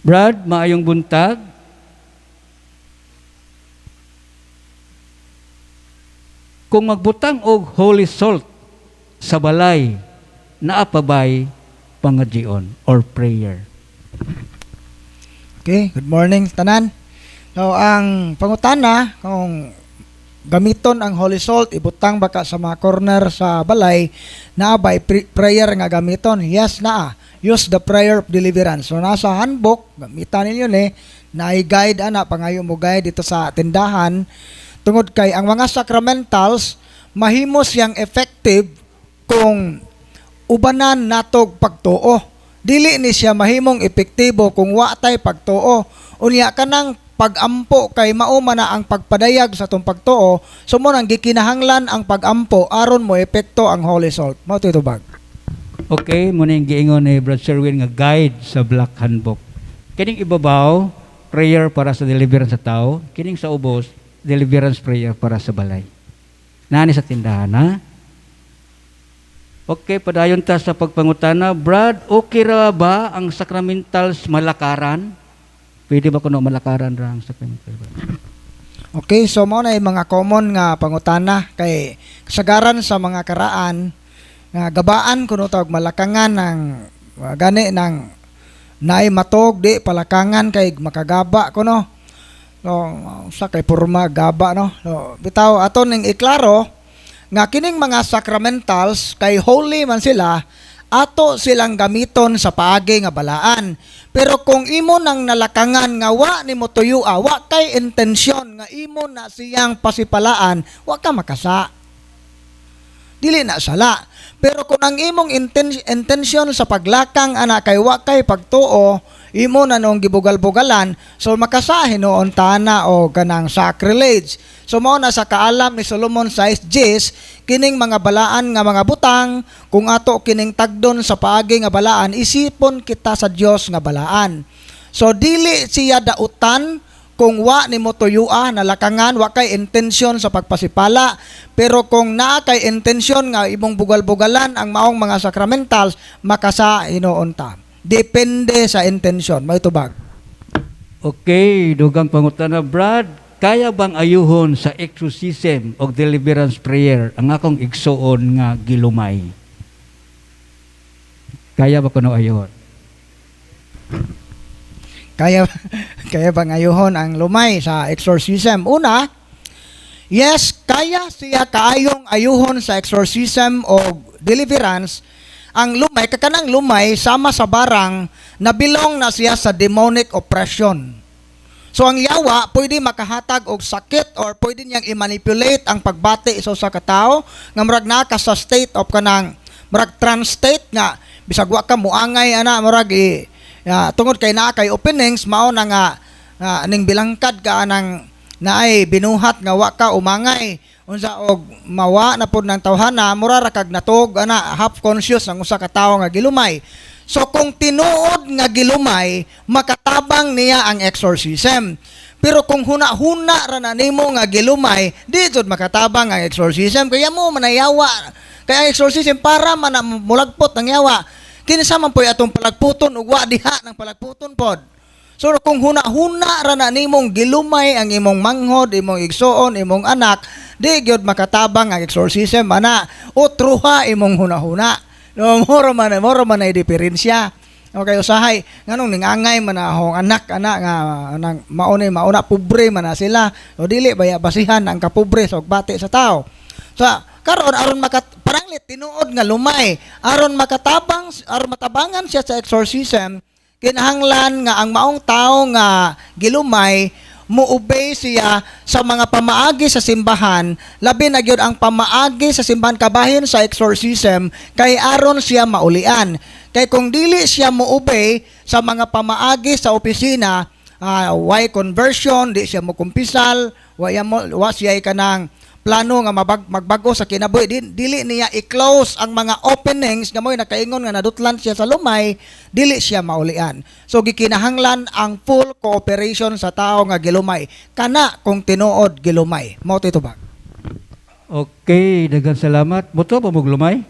Brad, maayong buntag. Kung magbutang og holy salt sa balay, naapabay pangadyon or prayer. Okay, good morning tanan. So ang pangutana kung gamiton ang holy salt ibutang baka sa mga corner sa balay naabay prayer nga gamiton. Yes naa. Use the prayer of deliverance. So nasa handbook gamitan ninyo ni na i-guide ana pangayo mo guide dito sa tindahan tungod kay ang mga sacramentals mahimo siyang effective kung ubanan natog pagtuo. Dili ni siya mahimong epektibo kung wa tay pagtuo. Unya kanang pagampo kay mao man na ang pagpadayag sa tong pagtuo, sumo nang gikinahanglan ang pagampo aron mo epekto ang holy salt. Mao titubag. Okay, muna yung giingon ni Brad Sherwin nga guide sa Black Handbook. Kining ibabaw, prayer para sa deliverance sa tao. Kining sa ubos, deliverance prayer para sa balay. Nani sa tindahan, ha? Okay, padayon ta sa pagpangutana. Brad, okay ra ba ang sacramentals malakaran? Pwede ba kuno malakaran ra ang sacramental? Okay, so mao na yung mga common nga pangutana kay kasagaran sa mga karaan nga gabaan kuno tawag malakangan ng gani ng naay matog di palakangan kay makagaba kuno. So sa kay porma gaba no. So bitaw aton ning iklaro nga kining mga sacramentals kay holy man sila ato silang gamiton sa paagi nga balaan. Pero kung imo nang nalakangan nga wa nimo tuyua, wa kay intensyon nga imo na siyang pasipalaan, wa ka makasa. Dili na sala. Pero kung ang imong intensyon sa paglakang ana kay wa kay pagtuo, imo na nung gibugal-bugalan, so makasahin noon tana o kanang sacrilege. So mao na sa kaalam ni Solomon 6:10, kining mga balaan nga mga butang, kung ato kining tagdon sa paagi nga balaan, isipon kita sa Dios nga balaan. So dili siya dautan kung wa nimo tuyua nalakangan wa kay intensyon sa pagpasipala, pero kung naa kay intensyon nga imong bugal-bugalan ang maong mga sacramentals, makasa hinuon ta. Depende sa intensyon. May tubag. Okay, dugang pangutana. Brad, kaya bang ayuhon sa exorcism o deliverance prayer ang akong igsuon nga gilumay? Kaya ba kuno ayuhon? Kaya bang ayuhon ang lumay sa exorcism? Una, yes, kaya siya kaayong ayuhon sa exorcism o deliverance. Ang lumay, kakanang lumay, sama sa barang na bilong na siya sa demonic oppression. So ang yawa, pwede makahatag og sakit or pwede niyang i-manipulate ang pagbati iso sa katao nga murag naka sa state of kanang murag trance state nga bisag wa ka muangay ana murag tungod kay naa kay openings mao na nga ning bilangkad ka nang naay binuhat nga wa ka umangay unsa og mawa na pud ng tawhana mura ra kag natog ana half conscious ang usa ka tawo nga gilumay. So kung tinuod nga gilumay makatabang niya ang exorcism. Pero kung huna-huna ra na nimo nga gilumay di jud makatabang ang exorcism kaya mo manayawa kaya ang exorcism para man mulagpot ang yawa. Kinsa man po'y atong palagputon ug wa diha ng palagputon pod. So kung huna-huna ra na nimong gilumay ang imong manghod, imong igsuon, imong anak, di gyud makatabang ang exorcism ana. O truha imong huna-huna. No, moro man ay diferensya. Okay, usahay nganong ningangay man ahong anak ana nga nang mauna pobre man na sila. O dili baya basihan ang kapobre sa bati sa tao. Sa karon aron paranglit tinuod nga lumay aron matabangan siya sa exorcism kinahanglan nga ang maong tao nga gilumay muobey siya sa mga pamaagi sa simbahan labi na gyud ang pamaagi sa simbahan kabahin sa exorcism kay aron siya maulian kay kung dili siya muobey sa mga pamaagi sa opisina why conversion di siya mo kumpisal wa siya kanang plano nga magbago sa kinabuhi dili niya i-close ang mga openings nga mo'y nakaingon nga nadutlan siya sa lumay dili siya maulian. So gikinahanglan ang full cooperation sa tao nga gilumay kana kung tinuod gilumay. Mao titubag. Okay, daghang salamat. Muto pa mo glumay?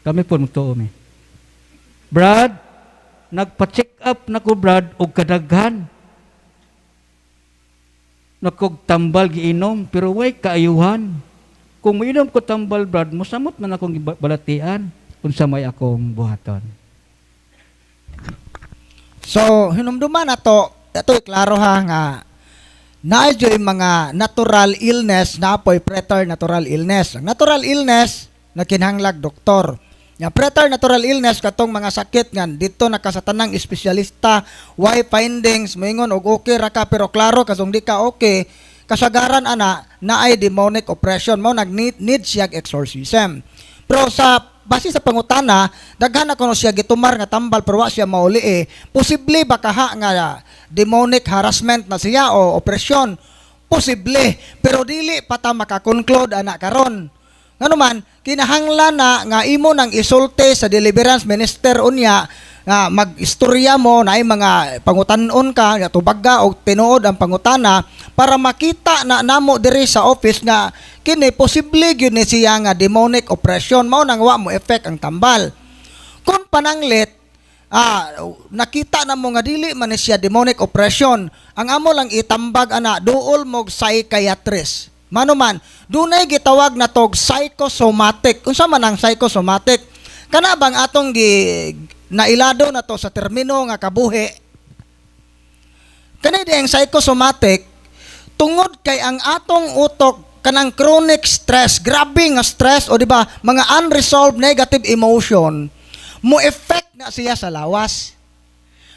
Kami po muto mi. Brad, nagpa-check up na ko, Brad, og kadaghan. Nakog tambal giinom, pero way kaayuhan. Kung mainom ko tambal, Brad, musamot man akong balatian kung sa may akong buhaton. So, hinumduman na to, ito klaro ha nga, naadyo yung mga natural illness na apoy preternatural illness. Ang natural illness, na kinahanglag doktor. Yung preternatural illness, katong mga sakit nga, dito nakasatanang espesyalista, why findings, moingon, og okay ra ka, pero klaro, kasong di ka okay, kasagaran ana, na ay demonic oppression, mo nag-need siya exorcism. Pero sa base sa pangutana, daghan ako no siya gitumar nga tambal pero wa siya mauli posible ba kaha nga demonic harassment na siya o opresyon? Posible, pero dili pa ta makakonclude ana karon. Nganuman, kinahanglan na nga imo nang isulti sa deliverance minister unya nga mag-istorya mo na ay mga pangutan-on ka nga tubagga og tinuod ang pangutana para makita na namo diri sa office nga kini posible gyud ni siya nga demonic oppression mao nang wa mo effect ang tambal. Kung pananglit nakita na mo nga dili man ni siya demonic oppression, ang amo lang itambag ana duol mo psychiatrist. Manuman, dunay gitawag na tog psychosomatic. Unsa man ang psychosomatic? Kana bang atong nailado na to sa termino nga kabuhi? Kani diyang psychosomatic, tungod kay ang atong utok kanang chronic stress, grabe nga stress o di ba mga unresolved negative emotion, mo effect na siya sa lawas.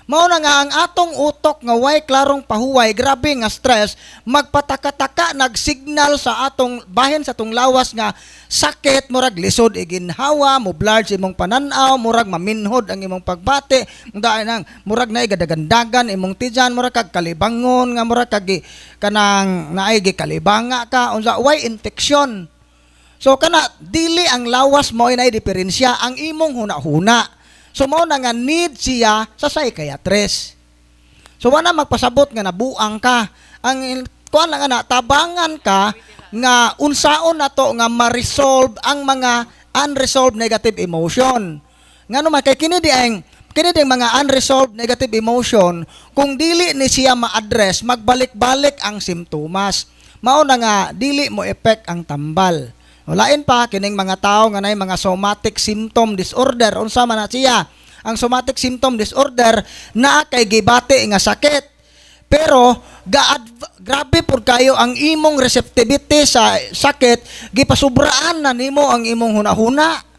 Mao na nga ang atong utok nga way klarong pahuway, grabe nga stress, magpataka-taka nagsignal sa atong bahin sa atong lawas nga sakit, murag lisod iginhawa, mo blurred sa imong pananaw, murag maminhod ang imong pagbati, murag na igadagandagan imong tijan, murag kag kalibangon nga murag kag kanang naay gikalibanga ka, unsa way infection. So kana dili ang lawas mo inay diferensya ang imong hunahuna. So mao na nga need siya sa psychiatrist. So wala magpasabot nga nabuang ka. Ang kuan lang ana tabangan ka nga unsaon nato nga ma-resolve ang mga unresolved negative emotion. Ngano man kay kini ding mga unresolved negative emotion kung dili ni siya ma-address magbalik-balik ang simptomas. Mao na nga dili mo effect ang tambal. Walain pa kining mga tao nga nay mga somatic symptom disorder unsa man na siya. Ang somatic symptom disorder naa kay gibati nga sakit. Pero grabe pud kayo ang imong receptivity sa sakit, gipasubraan na nimo ang imong hunahuna.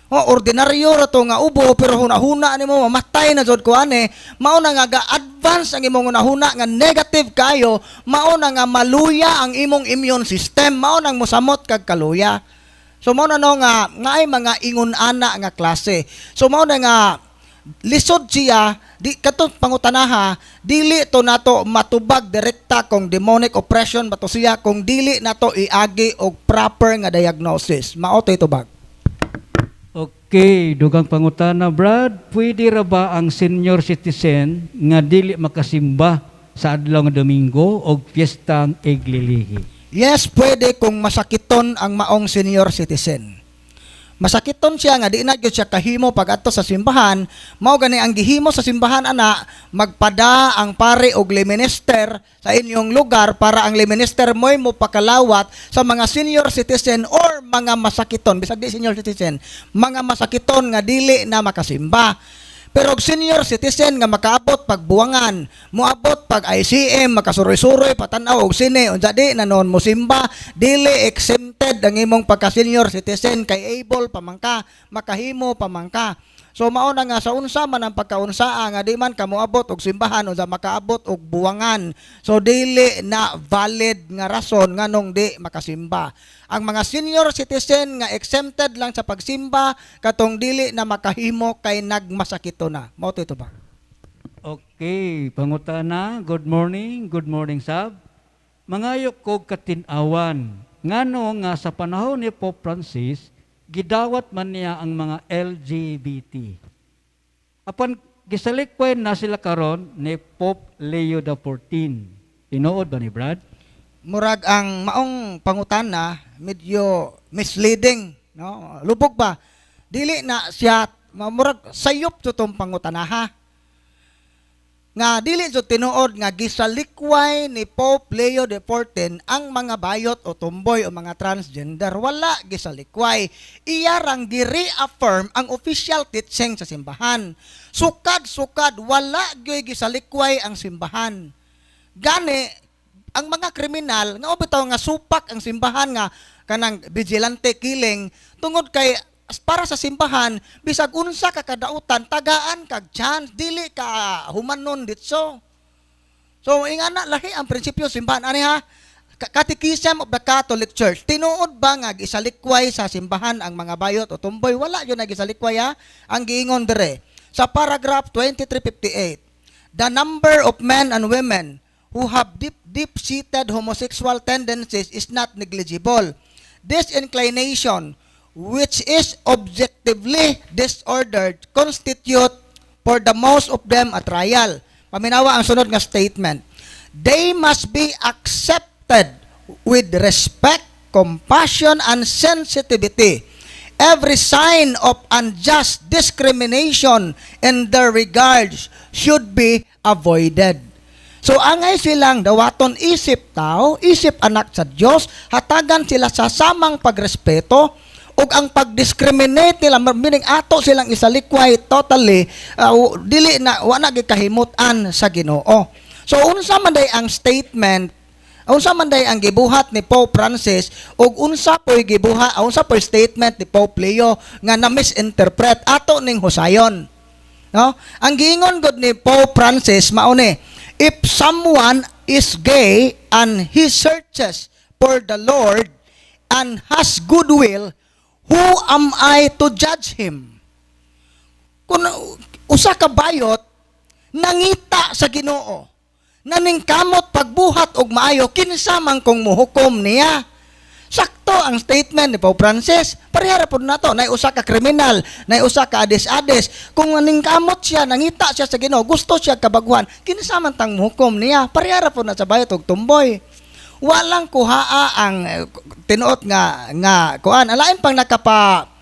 Ordinaryo ra to nga ubo pero hunahuna nimo mamatay na jud kuane. Mao na nga ga-advance ang imong hunahuna nga negative kayo, mao na nga maluya ang imong immune system, mao nang mosamot kag kaluya. So mao na no nga ay mga ingon ana nga klase. So mao na nga lisod siya di kato pangutanaha, dili to nato matubag direkta kung demonic oppression ba to siya kung dili nato iagi og proper nga diagnosis. Mao toy tubag. Okay, dugang pangutana, Brad, pwede ra ba ang senior citizen nga dili makasimba sa adlaw nga Domingo o piyestang iglilihi? Yes, pwede kung masakiton ang maong senior citizen. Masakiton siya nga di na gyud siya kahimo pag adto sa simbahan, mao gani ang gihimo sa simbahan ana, magpada ang pare og liminister sa inyong lugar para ang liminister mo'y mo pakalawat sa mga senior citizen or mga masakiton, bisag di senior citizen, mga masakiton nga dili na makasimba. Pero og senior citizen nga makaabot pag buwangan, moabot pag ICM, makasuroy-suroy, patanaw og sine, unsa di na noon mo simba, dili exempted ang imong pagka-senior citizen kay able pamangka, makahimo pamangka. So mao na nga sa unsa man ang pagkaunsaa nga di man ka moabot og simbahan unsa makaabot og buwangan. So dili na valid nga rason nganong di makasimba. Ang mga senior citizen nga exempted lang sa pagsimba katong dili na makahimo kay nagmasakito na. Mao ito ba? Okay, pangutana, good morning Sab. Mangayok kog katin-awan. Ngano nga sa panahon ni Pope Francis, gidawat man niya ang mga LGBT. Apan gisalikwen na sila karon ni Pope Leo XIV. Tinuod ba ni Brad? Murag ang maong pangutana medyo misleading, no? Lubog ba? Dili na siya murag sayop to tong pangutanaha. nga dili jud tinuod nga gisalikway ni Pope Leo XIV ang mga bayot o tumboy o mga transgender. Wala gisalikway. Iya rang gi-reaffirm ang official teaching sa simbahan. Sukad-sukad wala gyud gisalikway ang simbahan. Gani ang mga kriminal nga bitaw nga supak ang simbahan nga kanang vigilante killing tungod kay para sa simbahan, bisag unsa ka kadautan, tagaan kag chance, dili ka humanon ditso. So, ingana lahi ang prinsipyo simbahan. Ani ha? Catechism of the Catholic Church. Tinuod ba nga gisalikway sa simbahan ang mga bayot o tumboy? Wala yun na gisalikway ha? Ang giingon dire. Sa paragraph 2358, the number of men and women who have deep-seated homosexual tendencies is not negligible. This inclination, which is objectively disordered, constitute for the most of them a trial. Paminawa ang sunod nga statement. They must be accepted with respect, compassion, and sensitivity. Every sign of unjust discrimination in their regards should be avoided. So angay silang dawaton isip tao, isip anak sa Diyos, hatagan sila sa samang pagrespeto, ug ang pag-discriminate nila, meaning ato silang isalikway totally, dili na, wala gikahimutan sa Ginoo. So, unsa man day ang statement, unsa man day ang gibuhat ni Pope Francis, ug unsa po'y gibuhat, unsa po'y statement ni Pope Leo nga na-misinterpret, ato ning husayon. No? Ang giingon gud ni Pope Francis, mauni, if someone is gay and he searches for the Lord and has goodwill, who am I to judge him? Kung usa ka bayot nangita sa Ginoo, naningkamot pagbuhat og maayo, kinsa man kung muhukom niya. Sakto ang statement ni Pope Francis. Parehara pud nato, nay usa ka kriminal, nay usa ka ades-ades. Kung naningkamot siya, nangita siya sa Ginoo, gusto siya kabaguhan, kinsa man tang muhukom niya. Parehara pud na sa bayot og tumboy. Walang kuhaa ang tinuot nga kuan. Alain pang nakapa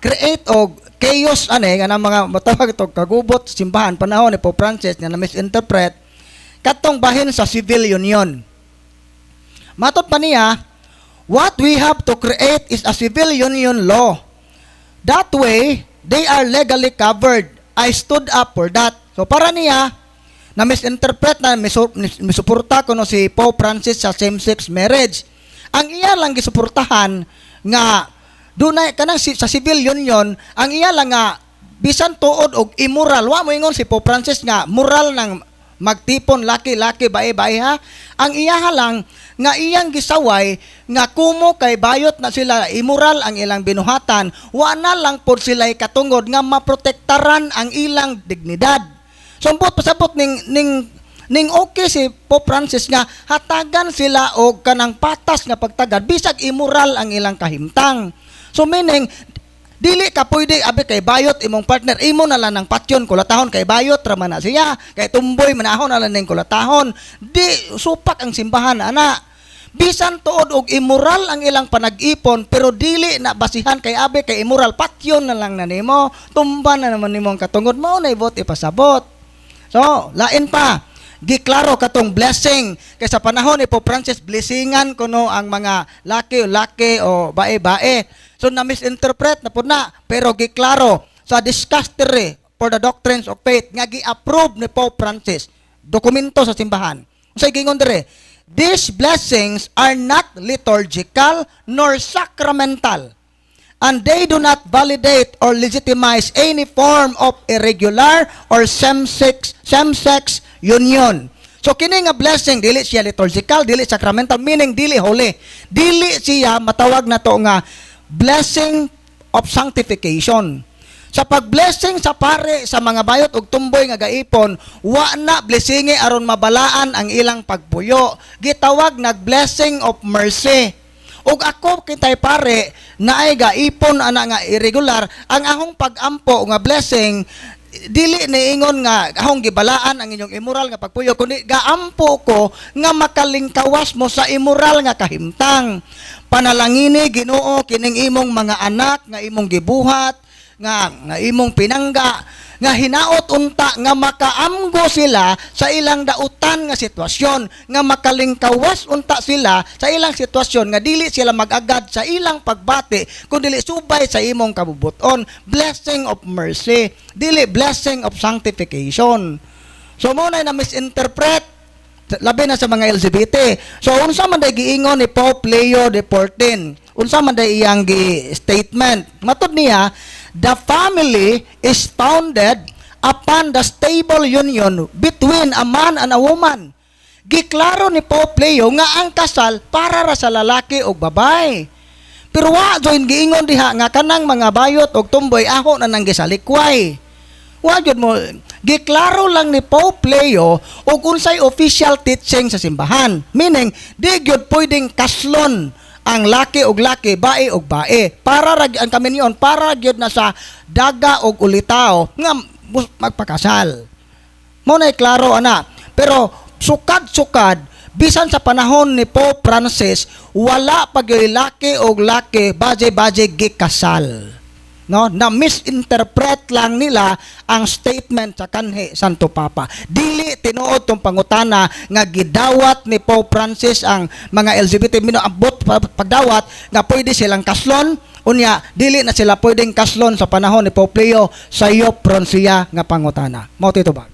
create og chaos ane nga mga matawag ito kagubot simbahan panahon ni Pope Francis nga na misinterpret katong bahin sa civil union. Matot pa niya, what we have to create is a civil union law. That way, they are legally covered. I stood up for that. So para niya, na misinterpret na misuporta ko no si Pope Francis sa same-sex marriage. Ang iya lang gisuportahan nga dunay kanang sa civil union, ang iya lang nga bisan tuod og immoral. Wa mo ingon si Pope Francis nga moral nang magtipon laki-laki bae-bae ha. Ang iya lang nga iyang gisaway nga kumo kay bayot na sila immoral ang ilang binuhatan, wa na lang pod sila katungod nga maprotektaran ang ilang dignidad. Sumpot pasabot ning okay si Pope Francis nga hatagan sila og kanang patas nga pagtagad bisag immoral ang ilang kahimtang. So meaning dili ka pwede abi kay bayot imong partner, imo na lang ng patyon kulatahon kay bayot ra man na siya, kay tumboy manahon na lang ning kulatahon. Di supak ang simbahan ana. Bisan tuod og immoral ang ilang panag-ipon pero dili na basihan kay abi kay immoral, patyon na lang na nimo, tumban na naman nimong katungod mao na ibot ipasabot. So, lain pa, giklaro katong blessing. Kaya sa panahon ni Pope Francis, blessingan kuno ang mga laki o bae-bae. So, na-misinterpret na po na. Pero giklaro sa Dicastery for the Doctrines of Faith, nga gi-approve ni Pope Francis. Dokumento sa simbahan. Sa gingon dire, these blessings are not liturgical nor sacramental, and they do not validate or legitimize any form of irregular or same-sex union. So kini nga blessing dili siya liturgical, dili sacramental, meaning dili holy. Dili siya matawag na to nga blessing of sanctification. Sa pag-blessing sa pare sa mga bayot ug tumboy nga gaipon, wa na blessingi aron mabalaan ang ilang pagpuyo. Gitawag nag-blessing of mercy. Ug ako kitay pare na ay gaipon ana nga irregular, ang ahong pag-ampo nga blessing dili niingon nga ahong gibalaan ang inyong immoral nga pagpuyo, kundi gaampo ko nga makalingkawas mo sa immoral nga kahimtang. Panalangini Ginoo kining imong mga anak nga imong gibuhat, nga imong pinangga, nga hinaot unta nga makaamgo sila sa ilang dautan nga sitwasyon, nga makalingkawas unta sila sa ilang sitwasyon, nga dili sila magagad sa ilang pagbati kundi subay sa imong kabubuton. Blessing of mercy, dili blessing of sanctification. So mo na misinterpret labi na sa mga LGBT. So unsa man day giingon ni Pope Leo XIV, unsa man day iyang statement, matud niya, the family is founded upon the stable union between a man and a woman. Giklaro ni Pope Leo nga ang kasal para ra sa lalaki o babae. Pero wa join giingon diha nga kanang mga bayot og tumboy aho na nang gisalikway. Wa jud mo, giklaro lang ni Pope Leo og unsay official teaching sa simbahan. Meaning, di gyud pwedeng kaslon ang laki og laki, bae og bae. Para ang kami niyon, para gyud na sa daga og ulitaw nga magpakasal. Mo na klaro ana. Pero sukad-sukad bisan sa panahon ni Pope Francis, wala pa gyud laki og laki, baje-baje gikasal. No, na misinterpret lang nila ang statement sa kanhi Santo Papa. Dili tinuod tong pangutana nga gidawat ni Pope Francis ang mga LGBT minuabot pagdawat nga pwede silang kaslon, unya dili na sila pwedeng kaslon sa panahon ni Pope Leo sa Francia nga pangutana. Mao tito ba?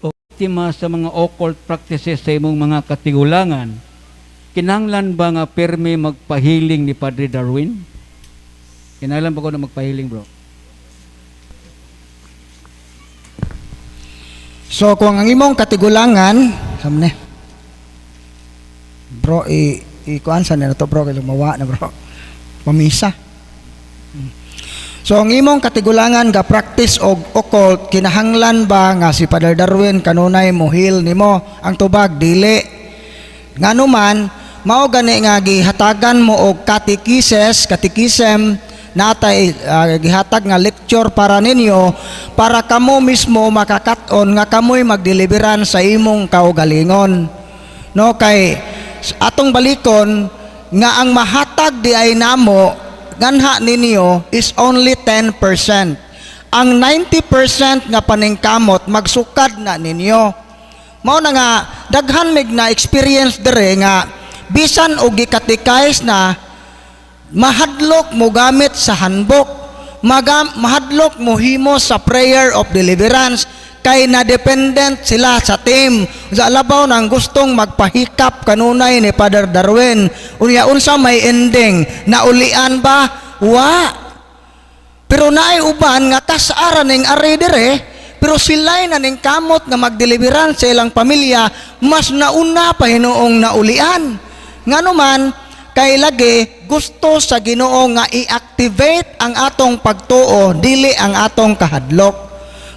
Optima sa mga occult practices sa imong mga katigulangan, kinahanglan ba nga permi magpahiling ni Padre Darwin? Kinahanglan ba ko na magpahiling, bro? So kung ang imong katigulangan, samne. Bro, kuan sa na to, bro, kay lumawa na, bro. Pamisa. So ang imong katigulangan ga practice og occult, kinahanglan ba nga si Father Darwin kanunay mohil nimo? Ang tubag dili. Nganuman mao gani nga gihatagan mo og katekisem natay gihatag nga lecture para ninyo para kamo mismo makakaton nga kamoy magdeliveran sa imong kaugalingon. No, kay atong balikon nga ang mahatag di ay namo ganha ninyo is only 10%. Ang 90% nga paningkamot magsukad na ninyo. Mao na nga daghan mig na experience dere nga bisan og gikatikais na mahadlok mo gamit sa handbook, mahadlok mo himo sa prayer of deliverance kay na dependent sila sa team. Sa alabaw nang gustong magpahikap kanunay ni Father Darwin, unya unsa may ending, naulian ba? Wa. Pero naay uban nga kasaran ning ari dire, pero sila'y na ning kamot nga magdeliveran sa ilang pamilya, mas nauna pa hinuong naulian. Nganuman, kay lagi gusto sa Ginoo nga i-activate ang atong pagtuo, dili ang atong kahadlok.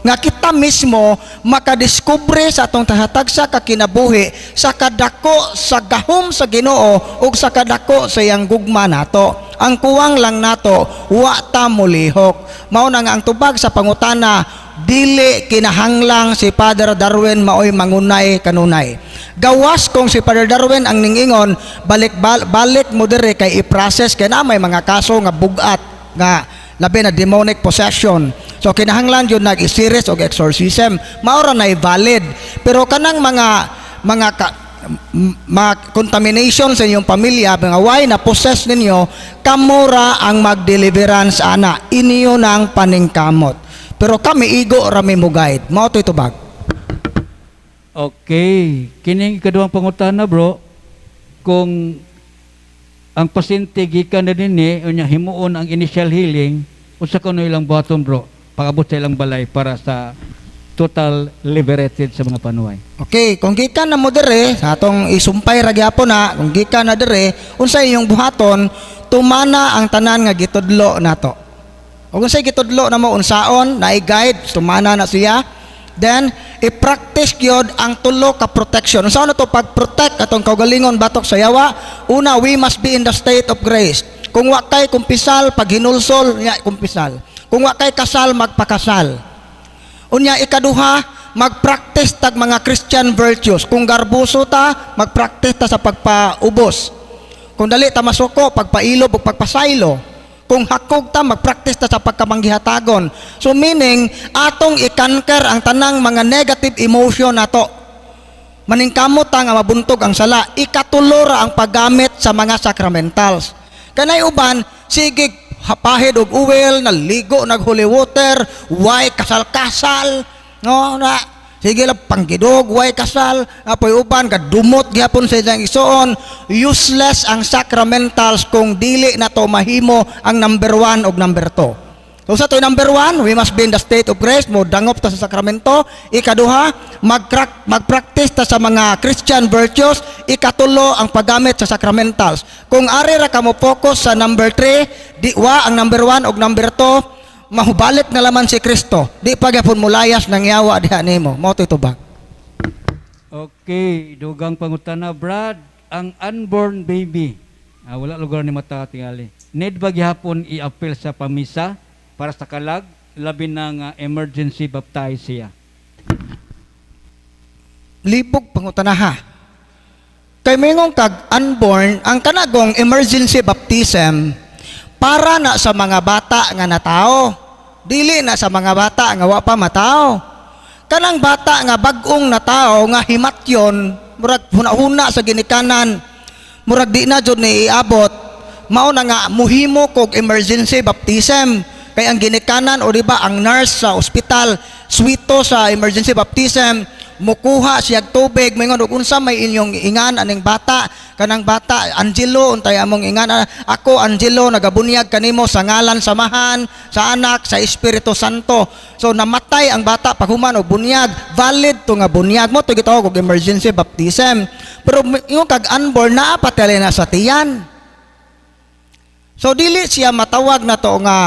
Nga kita mismo makadiskubre sa atong tahatagsa ka kinabuhi sa kadako sa gahom sa Ginoo ug sa kadako sa iyang gugma nato. Ang kuwang lang nato, wa ta mulihok. Mao na nga ang tubag sa pangutana, dili kinahanglang si Father Darwin maoy mangunay kanunay. Gawas kung si Father Darwin ang ningingon, balik mo dire kay i-process kay na may mga kaso nga bugat nga labi na demonic possession. So kinahanglan yun nag-series og exorcism, maura na valid. Pero kanang mga contamination sa inyong pamilya, mga way na possess ninyo, kamura ang mag-deliverance ana, iniyo ng paningkamot. Pero kami igo rami mo guide. Mao to itubag. Okay. Kining ikaduhang pangutana, bro, kung ang pasyente gikan na dinhi unya himuon ang initial healing, unsa kuno ilang buhaton, bro, pag-abot sa ilang balay para sa total liberated sa mga panuway. Okay, kung gikan na mo dire, sa atong isumpay ra gyapon na, kung gikan na dire, unsa inyong buhaton, tumana ang tanan nga gitudlo nato. O kung say gitudlo na mo unsaon, na i-guide, tumana na siya. Then, i-practice yun ang tulo ka protection. Saan na to pag-protect atong kaugalingon batok sa yawa? Una, we must be in the state of grace. Kung wa kay kumpisal, pag hinulsol, nga kumpisal. Kung wa kay kasal, magpakasal. Unya, ikaduha, mag-practice tag mga Christian virtues. Kung garbuso ta, mag-practice ta sa pagpaubos. Kung dali ta masuko, pagpailo o pagpasaylo. Kung hakog ta, mag-practice ta sa pagkamanggihatagon. So meaning, atong i-conquer ang tanang mga negative emotion nato. Maningkamot ta nga mabuntog ang sala. Ikatulo ra ang paggamit sa mga sacramentals. Kanay uban, sige hapahid og uwel, naligo, nag-holy water, way kasal-kasal, no, na, sige lang, panggidog, way kasal, apoy uban, kadumot, gihapon sa ilang isuon, useless ang sacramentals kung dili na to mahimo ang number 1 o number 2. So sa to number 1, we must be in the state of grace, mo dangop ta sa sakramento. Ikaduha, mag-practice ta sa mga Christian virtues. Ikatulo, ang paggamit sa sacramentals. Kung ari ra ka mo focus sa number 3, di wa ang number 1 o number 2, mahubalik na laman si Kristo. Di pa gyapon mo layas nang yawa diha nimo. Mao to'y tubag. Okay, dugang pangutana, Brad, ang unborn baby, wala lugar ni mata tingali. Need ba gihapon i-appeal sa pamisa para sa kalag, labi ng emergency baptize siya? Libog pangutanaha. Kay mingong kag unborn, ang kanagong emergency baptism para na sa mga bata nga natao. Dili na sa mga bata nga wa pa matao. Kanang bata nga bag-ong natao nga himatyon, murag huna-huna sa ginikanan, murag di na jud ni iabot, mao na nga muhimo kog emergency baptism. Kaya ang ginikanan o diba ang nurse sa ospital, swito sa emergency baptism, mukuha siyag tubig, mingon og unsa may inyong ingan aning bata, kanang bata Angelo untay among ingan, ako Angelo nagabunyag kanimo sa ngalan samahan, sa anak, sa Espiritu Santo. So namatay ang bata paghuman og bunyag, valid to nga bunyag mo to gitawag og emergency baptism. Pero yung kag unborn naa pa tali na sa tiyan. So dili siya matawag na to nga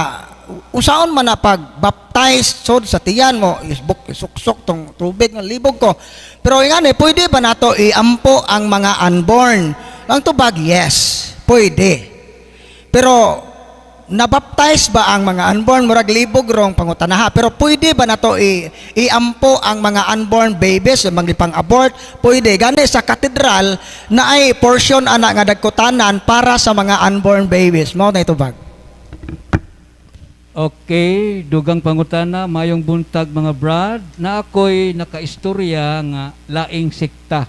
usaon man na pag-baptize sod sa tiyan mo, isuksok tong tubig ng libog ko. Pero ingani, pwede ba nato iampo ang mga unborn? Ang tubag, yes, pwede. Pero nabaptize ba ang mga unborn? Murag libog rong pangutanaha. Pero pwede ba nato iampo ang mga unborn babies, mga lipang abort? Pwede. Gani sa katedral na ay portion ana nga dagkutanan para sa mga unborn babies. Mao na itubag. Okay, dugang pangutana, mayong buntag mga Brad, na ako'y nakaistorya nga laing sikta.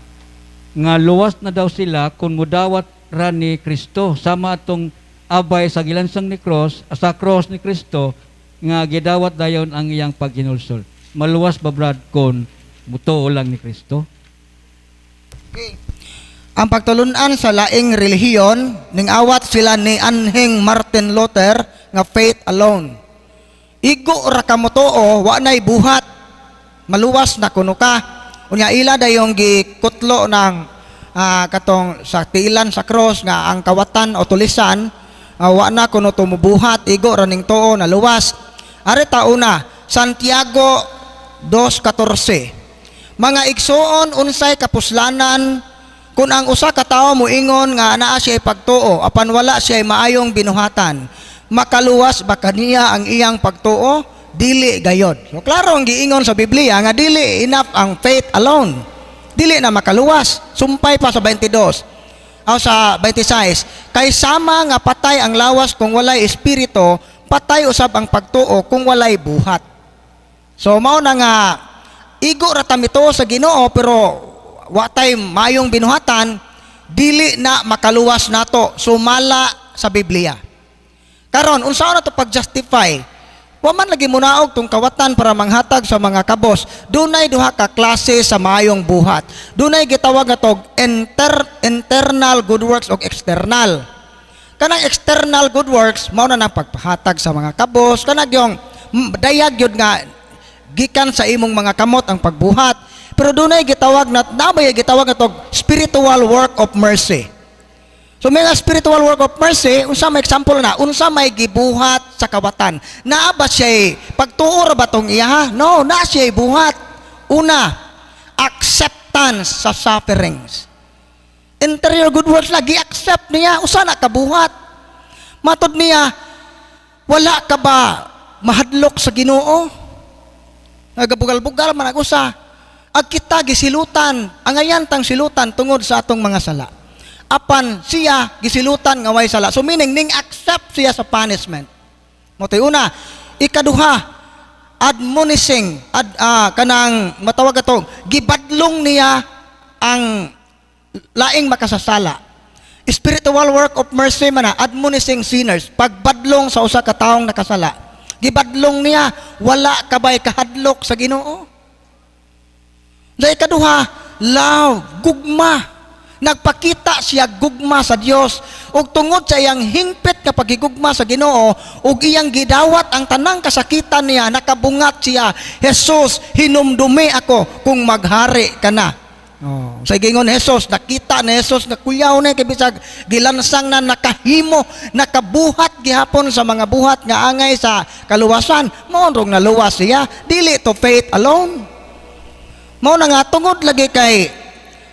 Nga luwas na daw sila kung mudawat ra ni Kristo. Sama atong abay sa gilansang ni cross, sa cross ni Kristo, nga gidawat dayon ang iyang paghinulsol. Maluwas ba Brad kung mutuo lang ni Kristo? Okay. Ang pagtulunan sa laing relihiyon, ning awat sila ni Anhing Martin Luther, nga faith alone. Igo ra ka mo too, wa nay buhat. Maluwas na kuno ka. Unya ila dayong gikutlo ng katong sa tiilan sa cross nga ang kawatan o tulisan, wa na kuno tumubuhat, igo ra ning too na luwas. Ari ta una, Santiago 2:14. Mga igsoon unsay kapuslanan kung ang usa ka tawo moingon nga anaa siya pagtuo apan wala siya maayong binuhatan, makaluwas ba kaniya ang iyang pagtuo? Dili gayod. So klaro ang giingon sa Biblia nga dili enough ang faith alone. Dili na makaluwas. Sumpay pa sa 22 o sa 26. Kay sama nga patay ang lawas kung walay espiritu, patay usab ang pagtuo kung walay buhat. So mao na nga igo ra ta mito sa Ginoo pero watay mayong binuhatan, dili na makaluwas nato, sumala sa Biblia. Karon unsaon nato pag-justify? Wa man lagi munaog tong kawatan para manghatag sa mga kabos. Dunay duha ka klase sa mayong buhat. Dunay gitawag nga tog internal good works ug external. Kanang external good works mao na nang pagpahatag sa mga kabos, kanang yung dayag yun nga gikan sa imong mga kamot ang pagbuhat. Pero dunay gitawag na nabay gitawag nga tog spiritual work of mercy. So may spiritual work of mercy, unsa may example na, unsa may gibuhat sa kawatan. Naa ba siya pagtuo ra ba tong iya? No, naa siya buhat. Una, acceptance sa sufferings. Interior good works lagi accept niya, unsa na kabuhat. Matod niya, wala ka ba mahadlok sa Ginoo? Nagabugal-bugal man usa. Ag kita gisilutan, ang ayantang silutan tungod sa atong mga sala. apan siya gisilutan nga way sala. So meaning ning accept siya sa punishment. Mo tay una, ikaduha, admonishing kanang matawag ato, gibadlong niya ang laing makasasala. Spiritual work of mercy man na, admonishing sinners, pagbadlong sa usa ka taong nakasala. Gibadlong niya, wala kabay kahadlok sa Ginoo. Sa ikaduha, love, gugma. Nagpakita siya gugma sa Dios ug tungod sa iyang hingpit nga pagigugma sa Ginoo ug iyang gidawat ang tanang kasakitan niya, nakabungat siya, Jesus, hinumdumi ako kung maghari ka na. Oh, sa gingon Jesus, nakita ni Jesus nga kuyaw na kay bisag gilansang na nakahimo, nakabuhat gihapon sa mga buhat nga angay sa kaluwasan. Mao rong naluwas siya, dili to faith alone. Mao na nga tungod lagi kay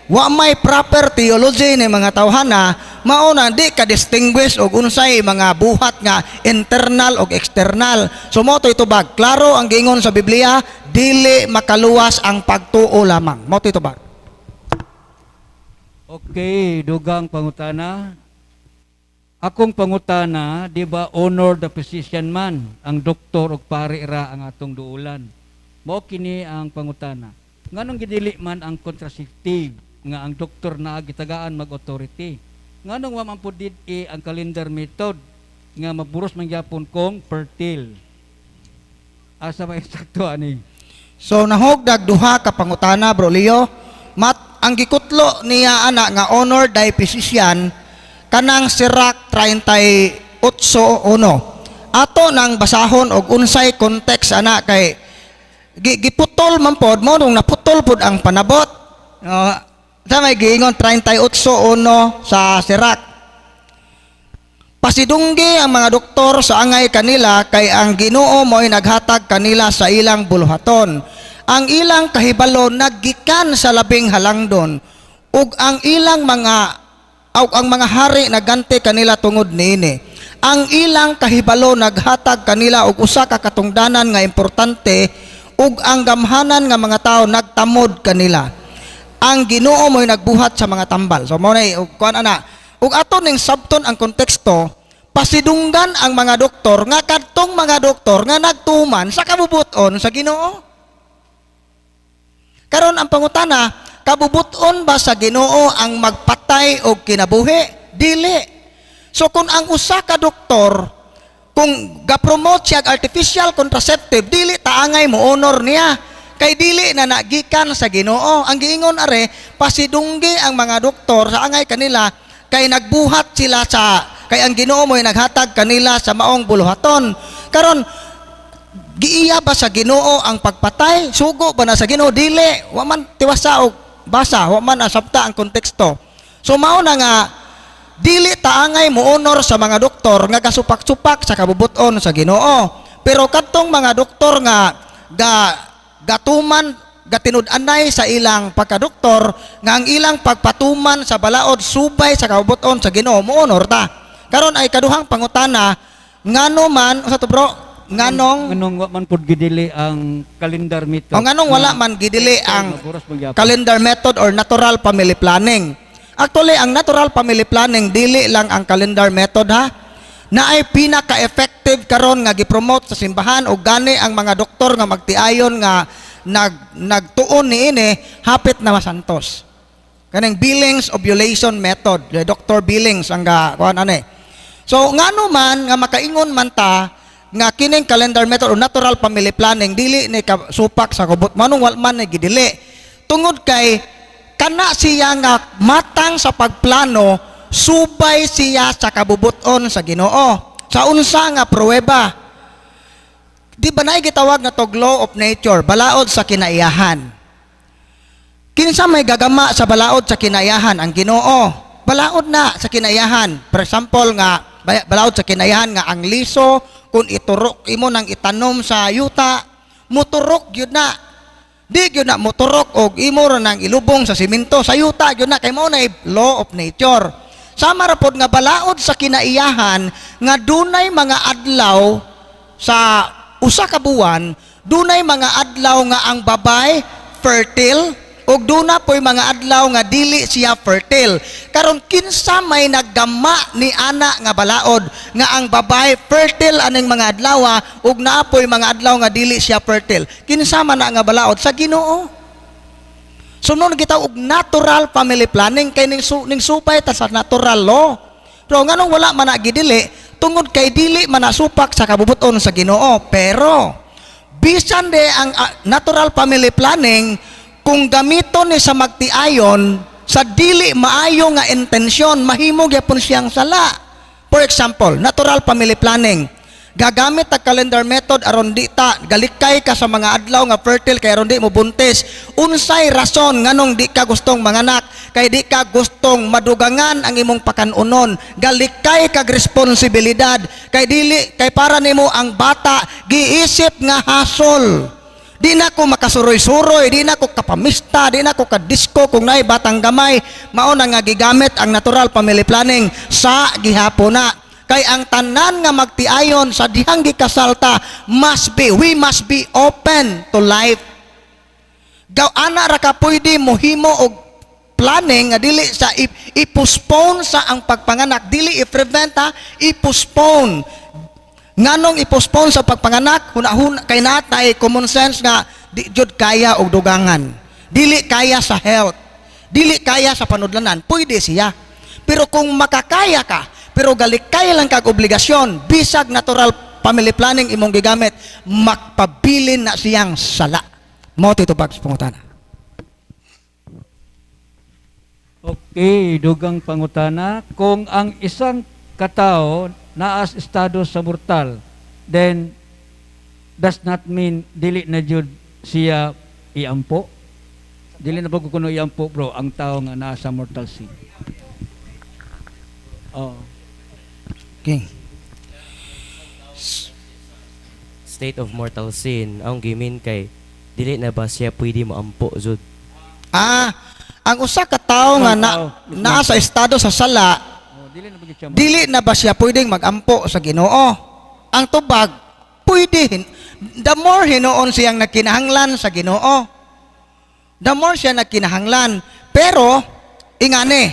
wa may proper theology ni mga tawhana, mao na di ka distinguish og unsay mga buhat nga internal og external. So mo to itubag, klaro ang gingon sa Biblia, dili makaluwas ang pagtuo lamang. Mo to itubag. Okay, dugang pangutana. Akong pangutana, di ba honor the physician man, ang doktor ug pari ra ang atong duulan. Mao kini ang pangutana. Nganong gidili man ang contraceptive nga ang doktor na gitagaan mag-authority? Nganong wa man pud ang calendar method nga maburos man gyapon kung fertile? Asa may eksakto ani? So nahogdag duha ka pangutana, Bro Leo. Ang gikutlo niya ana nga honor thy physician kanang Sirach 38:1. Ato nang basahon og unsay context ana kay giputol man pod mo nung naputol pod ang panabot. Sa may giingon 38:1 sa Sirach. Pasidunggi ang mga doktor sa angay kanila kay ang Ginoo mo'y naghatag kanila sa ilang buluhaton. Ang ilang kahibalo naggikan sa labing halangdon ug ang ilang ang mga hari naganti kanila tungod niini. Ang ilang kahibalo naghatag kanila og usa ka katungdanan nga importante ug ang gamhanan nga mga tao nagtamod kanila. Ang Ginoo mo'y nagbuhat sa mga tambal. So mo na ug kuan ana. Ug ato ning sabton ang konteksto, pasidunggan ang mga doktor nga kadtong mga doktor nga nagtuman sa kabubuton sa Ginoo. Karon ang pangutana, kabubuton ba sa Ginoo ang magpatay og kinabuhi? Dili. So kung ang usa ka doktor kung ga-promote siya artificial contraceptive, dili taangay mo honor niya kay dili na nagikan sa Ginoo. Ang giingon are, pasidunggi ang mga doktor sa angay kanila kay nagbuhat sila kay ang Ginoo mo'y naghatag kanila sa maong buluhaton. Karon giiya ba sa Ginoo ang pagpatay? Sugo ba na sa Ginoo? Dili. Wa man tiwasa og basa, wa man asabta ang konteksto. So mao na nga dili taangay mo honor sa mga doktor nga kasupak-supak sa kabubuton sa Ginoo. Pero kadtong mga doktor nga gatuman gatinud-anay sa ilang pagkadoktor nga ang ilang pagpatuman sa balaod subay sa kabubuton sa Ginoo mo honor ta. Karon ay kaduhang pangutana, ngano man usa to bro? Nganong wa man pud gidili ang calendar method? O nganong wala man gidili ang calendar method or natural family planning? Actually, ang natural family planning dili lang ang calendar method ha. Na ay pinaka-effective karon nga gipromote sa simbahan ug gani ang mga doktor nga magtiayon nga nagtuon niini hapit na masantos. Kanang Billings ovulation method, Dr. Billings ang kuan ani. So ngano man nga makaingon man ta nga kining calendar method o natural family planning dili ni supak sa kubot manong walman ni gidili tungod kay kana siya nga matang sa pagplano subay siya sa kabubuton sa Ginoo sa unsa nga pruweba. Di ba nay gitawag na tog law of nature, balaod sa kinaiyahan? Kinsa may gagama sa balaod sa kinaiyahan? Ang Ginoo. Balaod na sa kinaiyahan. For example nga balaod sa kinaiyahan nga ang liso kung iturok imo nang itanom sa yuta, muturok gyud na. Di gyud na muturok og imo ra nang ilubong sa simento sa yuta gyud na kay mao na law of nature. Sama ra pod nga balaod sa kinaiyahan nga dunay mga adlaw sa usa ka buwan, dunay mga adlaw nga ang babay fertile ug duna po'y mga adlaw nga dili siya fertile. Karon kinsa may naggama ni ana nga balaod nga ang babae fertile aning mga adlaw ug naa po'y mga adlaw nga dili siya fertile. Kinsa man na nga balaod sa Ginoo. Sunod kita og natural family planning kay ning supay ta sa natural law. Pero nganong wala man na gidili tungod kay dili man nasupak sa kabubuton sa Ginoo. Pero bisan de ang natural family planning kung gamiton ni sa magtiayon sa dili maayo nga intensyon mahimo gyapon siyang sala. For example, natural family planning. Gagamit ang calendar method aron di ta galikay ka sa mga adlaw nga fertile kay aron di mo buntis. Unsay rason nganong di ka gustong manganak? Kay di ka gustong madugangan ang imong pakanunon. Galikay kag responsibilidad kay para nimo ang bata giisip nga hasol. Di na ko makasuroy-suroy, di na ko kapamista, di na ko kadisko kung naay batang gamay. Mao na nga gigamit ang natural family planning sa gihapon na. Kay ang tanan nga magtiayon sa dihang gikasalta we must be open to life. Gaw ana ra ka pwede mohimo og planning nga dili sa i-postpone sa ang pagpanganak, dili i-prevent i-postpone. Nganong i-postpone sa pagpanganak? Hunahuna kay natay common sense nga di jud kaya og dugangan. Dili kaya sa health. Dili kaya sa panudlanan. Pwede siya. Pero kung makakaya ka, pero galikay lang kag obligasyon, bisag natural family planning imong gigamit, makpabilin na siyang sala. Mo titubag sa pangutana. Okay, dugang pangutana. Kung ang isang katao naas estado sa mortal, then does not mean dili na jud siya iampo? Dili na pagkukuno iampo bro ang tao nga naa sa mortal sin. Oh. Okay. State of mortal sin ang gimin kay dili na ba siya pwede moampo jud? Ang usa ka tawo nga naa sa estado sa sala, dili na ba siya pwedeng magampo sa Ginoo? Ang tubag, pwede. The more hinoon siyang nagkinahanglan sa Ginoo, the more siya nagkinahanglan. Pero, ingani,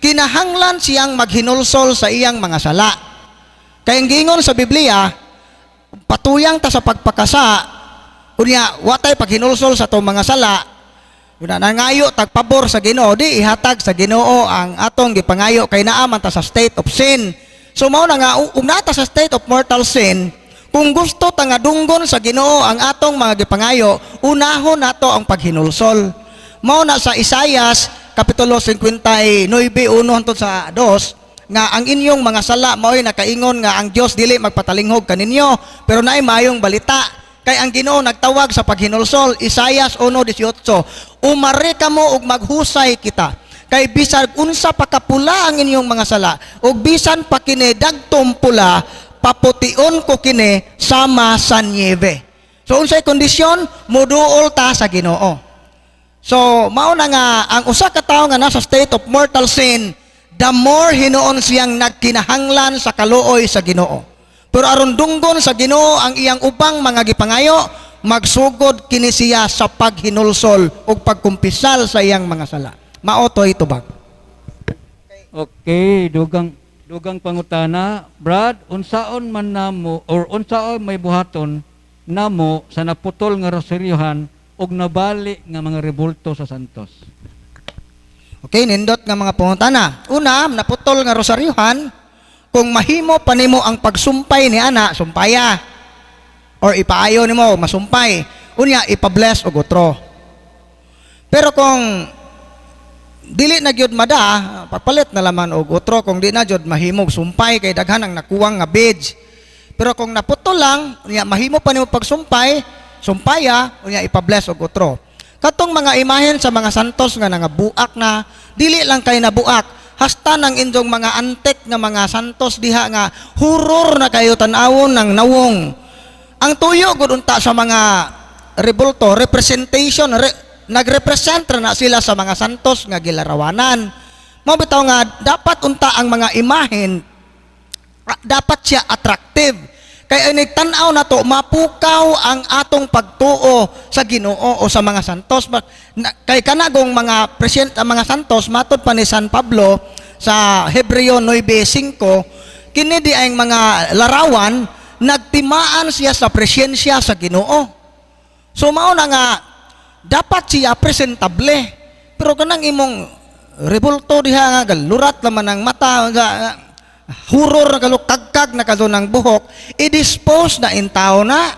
kinahanglan siyang maghinulsol sa iyang mga sala. Kaya gingon sa Biblia, patuyang ta sa pagpakasa, unya, watay paghinulsol sa itong mga sala, nangayo tagpabor sa Ginoo, di ihatag sa Ginoo ang atong gipangayo kay naaman ta sa state of sin. So mao na nga ug nata sa state of mortal sin, kung gusto ta nga dunggon sa Ginoo ang atong mga gipangayo, unahon nato ang paghinulsol. Mao na sa Isaias kapitulo 59:1 hangtod sa 2 nga ang inyong mga sala mao'y nakaingon nga ang Dios dili magpatalinghog kaninyo, pero naay mayong balita. Kay ang Ginoo nagtawag sa paghinulsol, Isaias 1:18, umari kamo ug maghusay kita. Kay bisag unsa pa kapula ang inyong mga sala, ug bisan pa kini dagtom pula, papution ko kini sama sa niebe. So unsay kondisyon? Moduol ta sa Ginoo. So mao na nga ang usa ka tawo nga nasa state of mortal sin, the more hinuon siyang nagkinahanglan sa kaluoy sa Ginoo. Pero aron dunggon sa Ginoo ang iyang ubang mga gipangayo, magsugod kini siya sa paghinulsol ug pagkumpisal sa iyang mga sala. Maotoy tubag. Okay, dugang pangutana. Brad, unsaon man namo or unsaon may buhaton namo sa naputol nga rosaryohan ug nabali nga mga rebulto sa Santos? Okay, nindot nga mga pangutana. Una, naputol nga rosaryohan, kung mahimo pa nimo ang pagsumpay ni ana, sumpaya. Or ipaayo nimo, masumpay. Unya, ipabless o gutro. Pero kung dili na gyud mada, papalit na laman og gutro. Kung di na gyud mahimo sumpay, kay daghan ang nakuwang nga beads. Pero kung naputol lang, unya, mahimo pa nimo pagsumpay, sumpaya, unya, ipabless o gutro. Katong mga imahen sa mga santos nga nangabuak na, dili lang kay nabuak, hasta ng inyong mga antek nga mga santos diha nga huror na kayo tanawon ng nawong. Ang tuyo gud unta sa mga rebulto, representation, nagrepresent na sila sa mga santos nga gilarawanan. Mao bitaw nga dapat unta ang mga imahen dapat siya attractive. Kay inigtanaw na to, mapukaw ang atong pagtuo sa Ginoo o sa mga santos. Kay kanagong mga mga santos, matod pa ni San Pablo sa Hebreo 9:5, kini di ay mga larawan, nagtimaan siya sa presensya sa Ginoo. So mao na nga, dapat siya presentable. Pero kanang imong rebulto diha nga, lurat naman ang mata, horror na kalukagkag na kaso ng buhok, i-dispose na in tao na.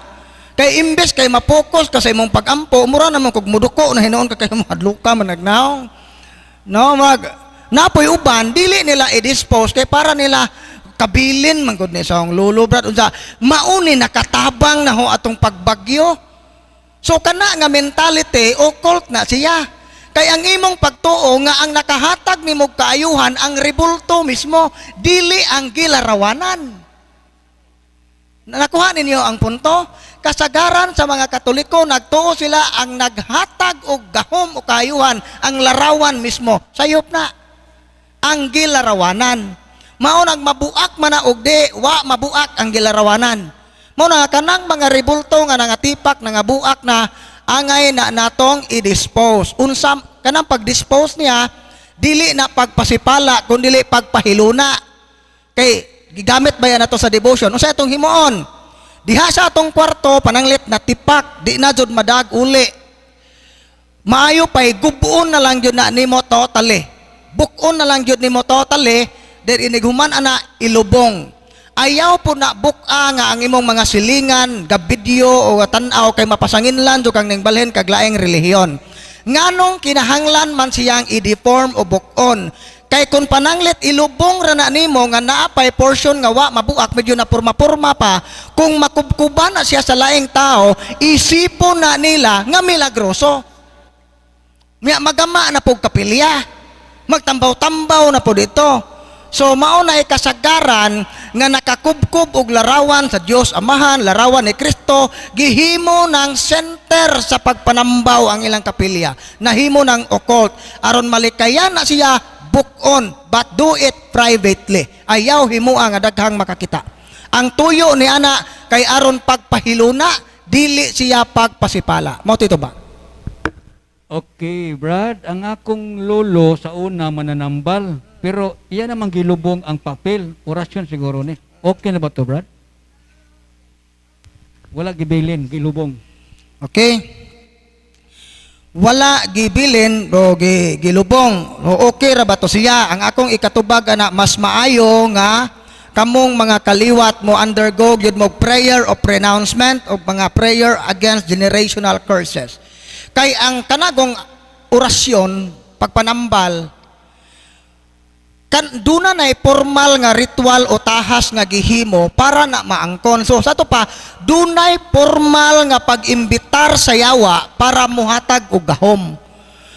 Kay imbes kay mapokus ka sa imong pag-ampo, mura naman kung muduko na hinoon ka kayo mahadluka managnaw. No, napoy uban, dili nila i-dispose kay para nila kabilin man gud ni sa lulo brad unsa mauni nakatabang na ho atong pagbagyo. So kana nga mentality occult na siya. Kay ang imong pagtuo nga ang nakahatag nimo kaayuhan ang rebulto mismo, dili ang gilarawanan. Nakuha ninyo ang punto? Kasagaran sa mga Katoliko, nagtuo sila ang naghatag og gahom o kaayuhan ang larawan mismo. Sayop na ang gilarawanan. Mao nang mabuak man na og di wa mabuak ang gilarawanan. Mao na kanang mga rebulto nga nangatipak nangabuak na angay na natong i-dispose. Unsam kanang pag-dispose niya dili na pagpasipala kundi dili pagpahiluna. Kay gigamit ba yan nato sa devotion? Unsa atong himuon? Diha sa atong kwarto pananglit na tipak, di na jud madag uli. Maayo pay gubuon na lang jud na nimo totally. Bukon na lang jud nimo totally, then inighuman ana ilubong. Ayaw po na buka nga ang imong mga silingan, gabidyo o tan-aw kay mapasanginlan jud kang ningbalhin kag laing relihiyon. Nganong kinahanglan man siyang i-deform o bukon. Kay kung pananglit ilubong ra na nimo nga naapay portion nga wa mabuak medyo na purma-purma pa, kung makubkuban na siya sa laing tao, isipon na nila nga milagroso. Magama na po kapilya. Magtambaw-tambaw na po dito. So mao na kasagaran nga nakakubkub og larawan sa Dios Amahan, larawan ni Kristo, gihimo ng center sa pagpanambaw ang ilang kapilya. Nahimo ng occult aron malikayan na siya bukon, but do it privately. Ayaw himuang nga daghang makakita. Ang tuyo ni ana kay aron pagpahiluna, dili siya pagpasipala. Mao ito ba? Okay, Brad, ang akong lolo sa una mananambal, pero iyan namang gilubong ang papel, orasyon siguro ni. Okay na ba to, Brad? Wala gibilin, gilubong. Okay? Wala gibilin o gilubong. O okay ra ba to siya? Ang akong ikatubag na mas maayo nga kamong mga kaliwat mo undergo gyud mo prayer of pronouncement o mga prayer against generational curses. Kay ang kanagong orasyon, pagpanambal, duna na formal nga ritual o tahas nga gihimo para na maangkon. So sa to pa, dunay formal nga pag-imbitar sa yawa para muhatag og gahom.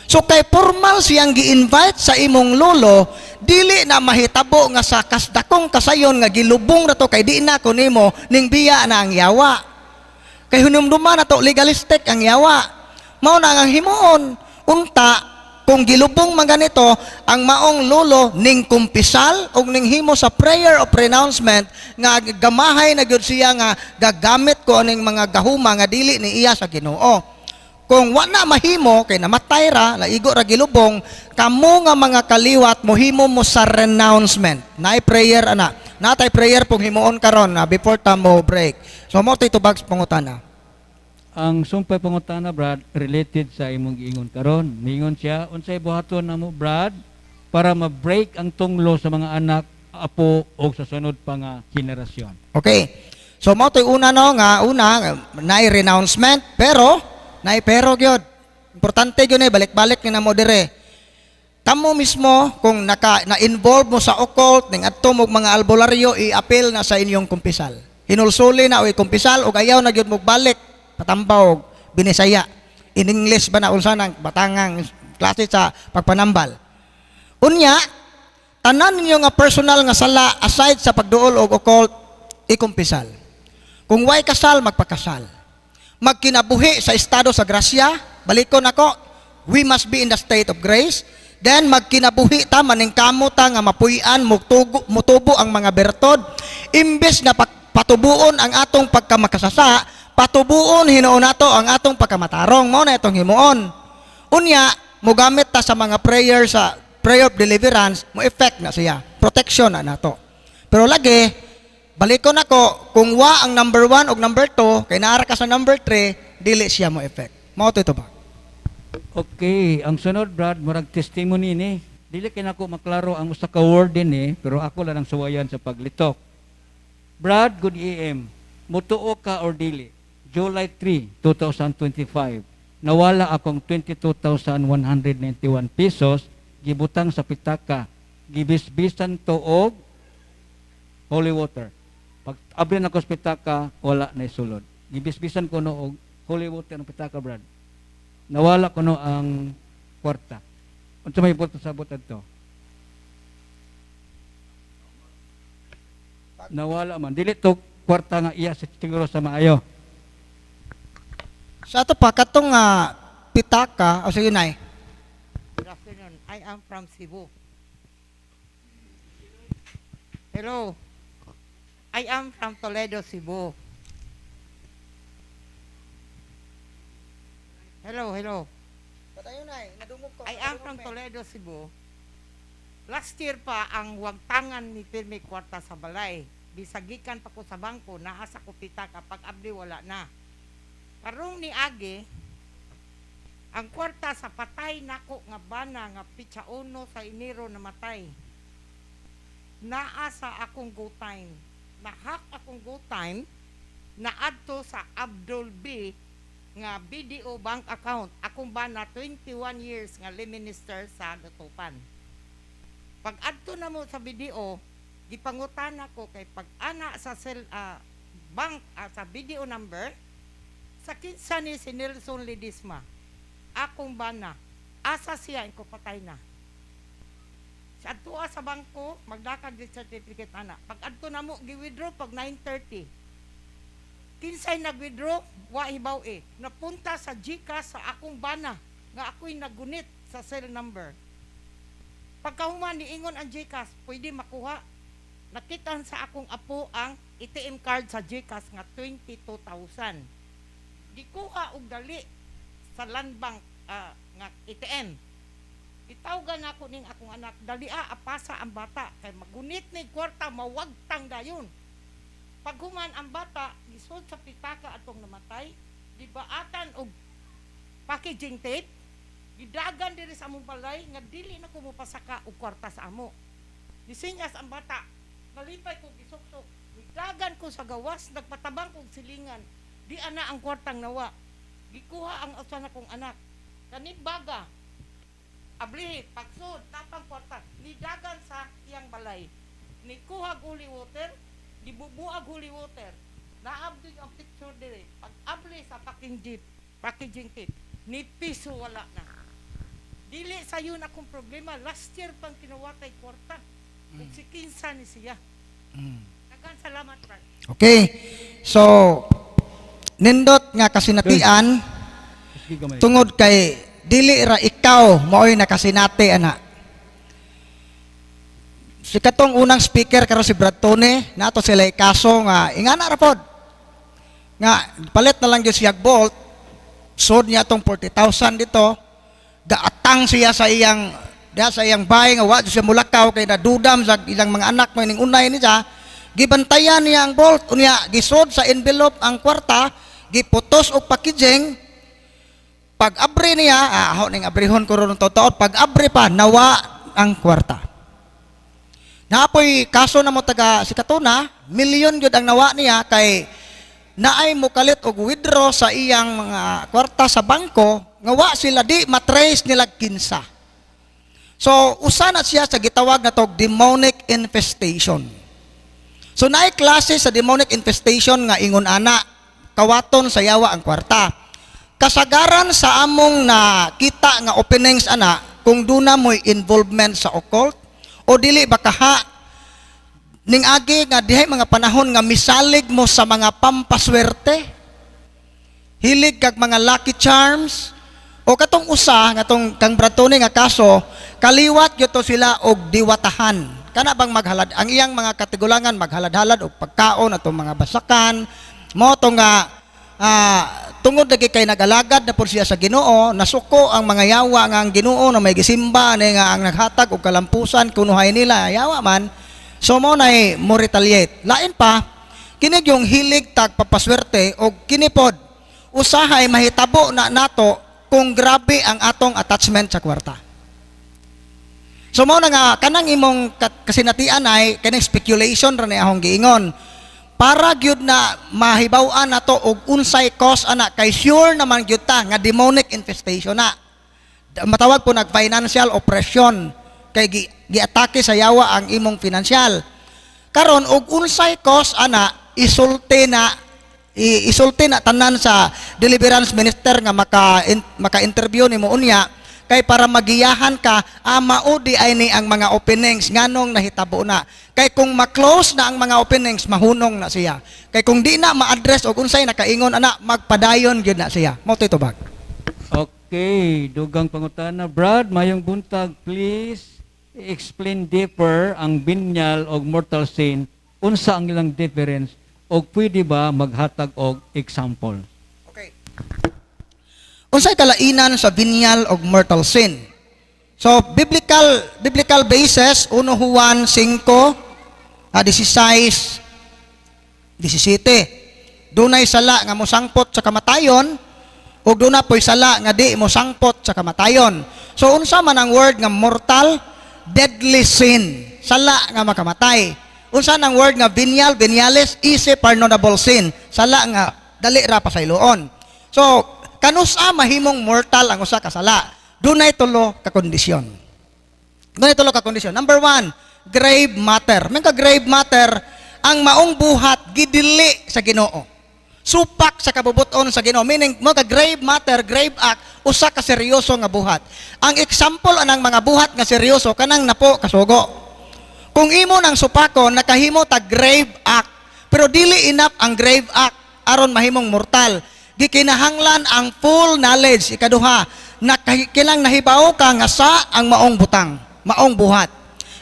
So kay formal siyang gi-invite sa imong lolo, dili na mahitabo nga sa kasdakong kasayon nga gilubong na to kay di na ko nimo ning biya na ang yawa. Kay hunumduma na to legalistic ang yawa. Mao na ang himuon unta kung gilubong man ganito ang maong lolo ning kumpisal og ning himo sa prayer of pronouncement nga gamahay na gyud siya nga gagamit ko aning mga gahuma nga dili ni iya sa Ginoo. Kung wa na mahimo kay namatay ra laigo ra gilubong, kamo nga mga kaliwat mohimo mo sa renouncement. Naay prayer ana. Natay prayer pong himuon karon before ta mo break. So mo titubag pangutana. Ang sumpay pangutana, Brad, related sa imong giingon karon. Ningon siya, unsay buhaton namo, Brad, para ma-break ang tunglo sa mga anak, apo o sa sunod pa nga henerasyon. Okay. So mo toy una no nga naay renouncement pero gyud. Importante gyud balik-balik ni namo dire. Kamo mismo kung na-involve mo sa occult ning adto mo mga albularyo i-appeal na sa inyong kumpisal. Hinulsuli na o kumpisal og ayaw na gyud mo balik patambaw binisaya in English ba na unsa nang batangang klase sa pagpanambal. Unya tanan ninyo nga personal nga sala aside sa pagduol og occult ikumpisal. Kung way kasal magpakasal. Magkinabuhi sa estado sa grasya, balikon ako, we must be in the state of grace. Then magkinabuhi ta maning kamo ta nga mapuy-an mutubo ang mga bertod imbes na patubuon ang atong pagkamakasasa, patubuon hinuon nato ang atong pagkamatarong. Mao na itong himuon. Unya, mogamit ta sa mga prayer sa prayer of deliverance, mo effect na siya. Protection na nato. Pero lagi, balikon ako, kung wa ang number 1 o number 2, kay naara ka sa number 3, dili siya mo effect. Mao to ito ba? Okay, ang sunod Brad, murag testimony ni. Dili kay nako maklaro ang usa ka word din pero ako lang ang suwayan sa paglitok. Brad, good AM. Mutuo ka or dili? July 3, 2025. Nawala akong 22,191 pesos gibutang sa pitaka. Gibisbisan to og holy water. Pag abri na ko sa pitaka, wala na isulod. Gibisbisan ko no og holy water ng pitaka, Brad. Nawala ko no ang kwarta. Unsa may buto sa butad to? Nawala man. Dili to kwarta nga iya siguro sa maayo. Sa ato pa, katong pitaka, o sige nay, Good afternoon. I am from Cebu. Hello. I am from Toledo, Cebu. Hello. I am from Toledo, Cebu. Last year pa ang wagtangan ni pirmi kwarta sa balay. Bisagikan pa ko sa bangko, naasa ko pita kapag abdi wala na. Karong ni Age, ang kwarta sa patay nako nga bana nga pitsa uno sa Enero namatay. Naa sa akong go time. Nahak akong go time naadto sa Abdul B nga BDO bank account. Akong bana 21 years nga minister sa Datupan. Pag adto na mo sa BDO, gipangutan ako kay pag ana sa bank sa BDO number sa kinsa ni si Nelson Ledesma. Akong bana, asa siya, ko patay na. Sa adtua sa bangko, magdakag di certificate ana. Pag adto na mo, gi-withdraw pag 9:30. Kinsay nag-withdraw, wa hibaw napunta sa GCash sa akong bana, nga ako'y nagunit sa cell number. Pagkahuman niingon ang GCash, pwede makuha. Nakitan sa akong apo ang ATM card sa GCash nga 22,000. Gikuha og dali sa land bank nga ATM. Itawgan ako ning akong anak, dali apasa ang bata kay magunit ni kwarta mawagtang dayon. Paghuman ang bata gisod sa pitaka atong namatay, dibaatan og packaging tape, gidagan diri sa among balay nga dili na ko mopasaka og kwarta sa amo. Disingas ang bata, nalipay ko gisuktok, gidagan ko sa gawas, nagpatabang kog silingan, di ana ang kwartang nawa. Gikuha ang asa na kong anak. Kanibaga, ablihi, pagsud, tapang kwarta, nidagan sa iyang balay. Nikuha holy water, dibubuag holy water. Naabdi ang picture dire. Pag abli sa packaging tape, ni piso wala na. Dili sa yun akong problema. Last year pang kinawatay kwarta. Kung si kinsa ni siya. Daghang salamat, Frank. Okay. So, nindot nga kasinatian, tungod kay dili ra ikaw mao'y nakasinati ana. Si katong unang speaker karon si Brad Tone, nato sila ikaso nga ingana ra pod. Nga palit na lang gyud siya bolt. Sod niya tong 40,000 dito. Gaatang siya sa iyang bahay nga wa siya mulakaw kay nadudam sa ilang mga anak mo ning unay ni siya. Gibantayan niya ang bolt unya gisod sa envelope ang kwarta, giputos og packaging. Pag abri niya, aho ning abrihon ko ron totoo, pag abri pa nawa ang kwarta. Naapoy kaso na mo taga si Katuna, milyon gyud ang nawa niya kay naay mo kalit og withdraw sa iyang mga kwarta sa bangko, nga wa sila di matrace nila kinsa. So usa na siya sa gitawag na tog demonic infestation. So naay klase sa demonic infestation nga ingon ana, kawaton sa yawa ang kwarta. Kasagaran sa among nakita nga openings ana, kung duna mo'y involvement sa occult, o dili bakaha, ning agi nga dihay mga panahon nga misalig mo sa mga pampaswerte, hilig kag mga lucky charms, o katong usa, nga tong kang Bratone nga kaso, kaliwat yun to sila og diwatahan. kana bang maghalad ang iyang mga katigulangan maghalad-halad og pagkaon atong mga basakan mo to nga tungod lagi kay nagalagad na po siya sa Ginoo, nasuko ang mga yawa nga ang Ginoo na may gisimba ni nga ang naghatag og kalampusan kunuhay nila yawa man. So mo nay mo retaliate. Lain pa kinig yung hilig tag papaswerte og kinipod usahay mahitabo na nato kung grabe ang atong attachment sa kwarta. So mo na nga kanang imong kasinatian ay kanang speculation ra ni ahong giingon. Para gyud na mahibaw-an nato og unsay cause ana kay sure naman gyud ta nga demonic infestation na. Matawag po nag financial oppression kay giatake sa yawa ang imong financial. Karon og unsay cause ana isulti na tanan sa deliverance minister nga maka-interview nimo unya kay para magiyahan ka maudi ay ni ang mga openings nganong nahitabo na kay kung ma-close na ang mga openings mahunong na siya kay kung di na ma-address og unsay nakaingon ana magpadayon gyud na siya mao toy tubag. Okay, dugang pangutana. Brad, mayong buntag, please explain deeper ang binyal og mortal sin. Unsa ang ilang difference og pwede ba maghatag og example? Okay. Unsay kalainan sa binyal og mortal sin? So biblical basis 1 Juan 5 16 17. Dunay sala nga mosangpot sa kamatayon ug duna poy sala nga di mosangpot sa kamatayon. So unsa man ang word nga mortal? Deadly sin. Sala nga makamatay. Unsa nang word nga venial? Venialis, easy pardonable sin. Sala nga dali ra pasayloon. So kanusa mahimong mortal ang usa ka sala? Dunay tulo ka kondisyon. Number 1, grave matter. May ka grave matter ang maong buhat gidili sa Ginoo. Supak sa kabubuton sa Ginoo. Meaning mo ka grave matter, grave act, usa ka seryoso nga buhat. Ang example anang mga buhat nga seryoso kanang napo kasugo. Kung imo nang supakon nakahimo ta grave act, pero dili enough ang grave act aron mahimong mortal. Gikinahanglan ang full knowledge. Ikaduha, kilang nahibaw ka nga sa ang maong butang, maong buhat.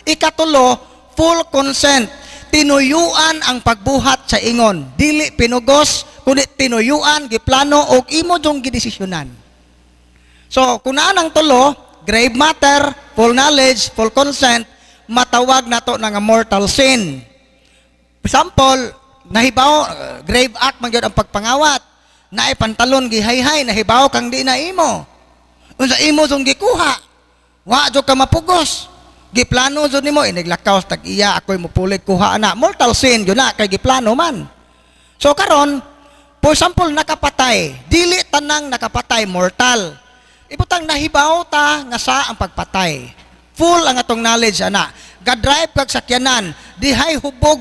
Ikatulo, full consent. Tinuyuan ang pagbuhat sa ingon. Dili pinugos, kundi tinuyuan, giplano, o imo dong gidesisyonan. So, kung ang tulo, grave matter, full knowledge, full consent, matawag na to nga mortal sin. Example, nahibaw, grave act man gyud ang pagpangawat. Naay pantalon gihayhay nahibaw kang di na imo. Unsa imo sung gikuha? Wa jud ka mapugos. Giplano jud nimo iniglakaw tag iya ako'y mupulit kuha ana. Mortal sin gyud na kay giplano man. So karon, for example nakapatay, dili tanang nakapatay mortal. Ibutang nahibaw ta nga sa ang pagpatay. Full ang atong knowledge ana. Ga-drive kag sakyanan, dihay hubog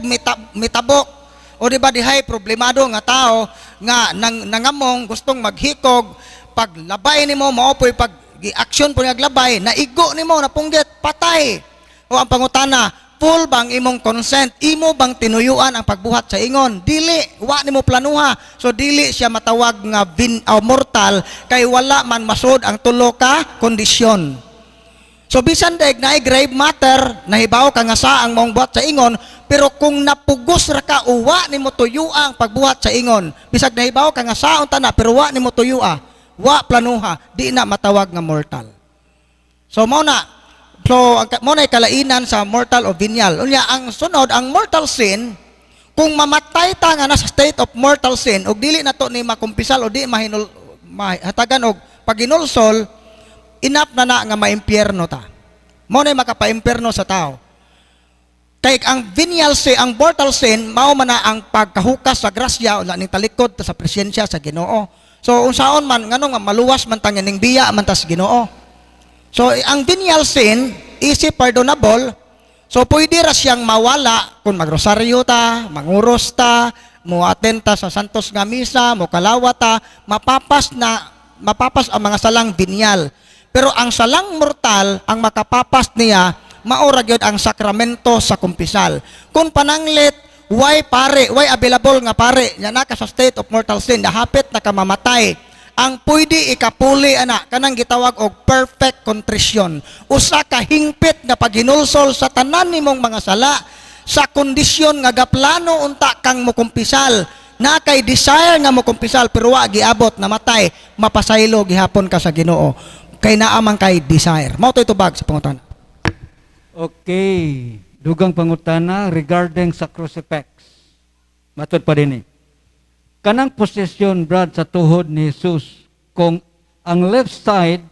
mitabok. O di ba dihay problemado nga tao nga nangamong gustong maghikog paglabay nimo mao poy pag gi-action po naglabay naigo nimo napunggit patay. O ang pangutana, full bang imong consent? Imo bang tinuyuan ang pagbuhat sa ingon? Dili, wa nimo planuha. So dili siya matawag nga mortal kay wala man masud ang tulo ka kondisyon. So bisan daig naay grave matter, nahibaw ka nga sa ang maong buhat sa ingon, pero kung napugos ra ka uwa nimo tuyua ang pagbuhat sa ingon, bisag nahibaw ka nga sa unta na pero wa nimo tuyua, wa planuha, di na matawag nga mortal. So mao na kalainan sa mortal o venial. Unya ang sunod ang mortal sin, kung mamatay ta nga nasa state of mortal sin ug dili nato ni makumpisal o di mahatagan og paginulsol, enough na nga maimpyerno ta. Mo na makapaimpyerno sa tao. Kay ang venial sin, ang mortal sin, mao man na ang pagkahukas sa grasya o ning talikod sa presensya sa Ginoo. So unsaon man nganong maluwas man tang ning biya man ta sa Ginoo. So ang venial sin, easy pardonable. So pwede ra siyang mawala kung magrosaryo ta, manguros ta, mo attend ta sa santos nga misa, mo kalawat ta, mapapas ang mga salang venial. Pero ang salang mortal, ang makapapas niya, maura gyud ang sakramento sa kumpisal. Kung pananglit, why available nga pare, nya naka sa state of mortal sin, nahapit na kamamatay. ang pwede ikapuli ana kanang gitawag og perfect contrition. Usa ka hingpit nga paghinulsol sa tanan nimong mga sala sa kondisyon nga gaplano unta kang mokumpisal. Na kay desire nga mokumpisal pero wa giabot namatay, mapasaylo gihapon ka sa Ginoo. Kay naamang kay desire. Mao toy tubag sa pangutana. Okay. Dugang pangutana regarding sa crucifix. Matod pa din eh. Kanang posisyon, Brad, sa tuhod ni Jesus, kung ang left side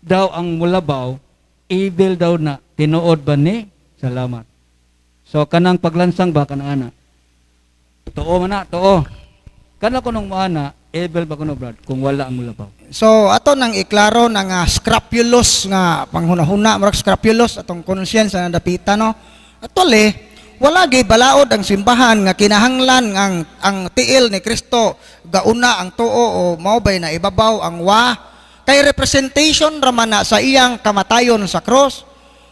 daw ang mulabaw, evil daw na, tinuod ba ni? Salamat. So, kanang paglansang ba, kanang ana? Too man na, too. Kanang kunong maana, evil ba kuno, Brad, kung wala ang mulabaw? So ato nang iklaro na nga scrupulous nga panghuna-huna murag scrupulous atong conscience na dapita no. Actually, wala gay balaod ang simbahan nga kinahanglan ang tiil ni Kristo gauna ang tuo o mao bay na ibabaw ang wa kay representation raman na sa iyang kamatayon sa cross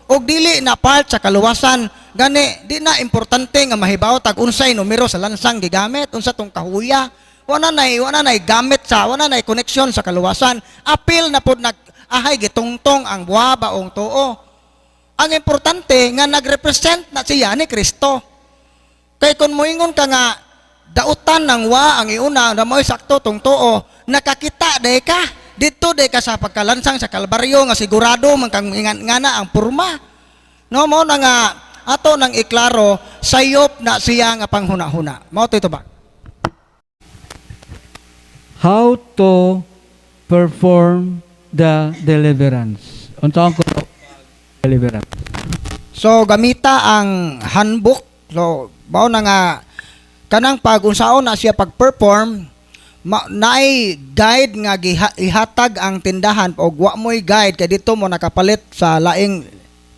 og dili na part sa kaluwasan gani di na importante nga mahibaw tag unsay numero sa lansang gigamit unsa tong kahuya. Wala na gamit sa, wala na connection sa kaluwasan. Apil na po ahay gitungtong ang buha baong tuo. Ang importante nga nagrepresent na siya ni Kristo. Kay kung moingon ka nga dautan ng wa ang iuna na mo'y sakto tong tuo, nakakita day ka. Dito day ka sa pagkalansang sa Kalbaryo nga sigurado man kang ngana ang purma. No mo na nga ato nang iklaro sayop na siya nga panghuna-huna. Mao to ba? How to perform the deliverance. Unsa ang deliverance? So gamita ang handbook. So mao na nga kanang pag unsaon na siya pag-perform naay guide nga ihatag ang tindahan og wa moy guide kay dito mo nakapalit sa laing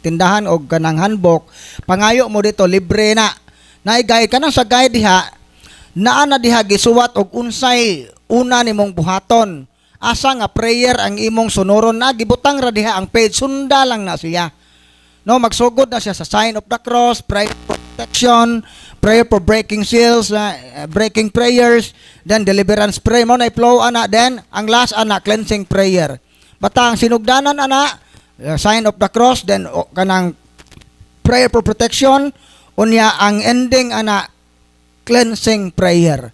tindahan og kanang handbook. Pangayo mo dito libre na. Naay guide kanang sa guide diha naa na diha gisuwat og unsay una nimong buhaton. Asa nga prayer ang imong sunuron na gibutang ra diha ang page sunda lang na siya. No magsugod na siya sa sign of the cross, prayer for protection, prayer for breaking seals, breaking prayers, then deliverance prayer mo na i-flow ana then ang last ana cleansing prayer. Bata ang sinugdanan ana sign of the cross then kanang prayer for protection unya ang ending ana cleansing prayer.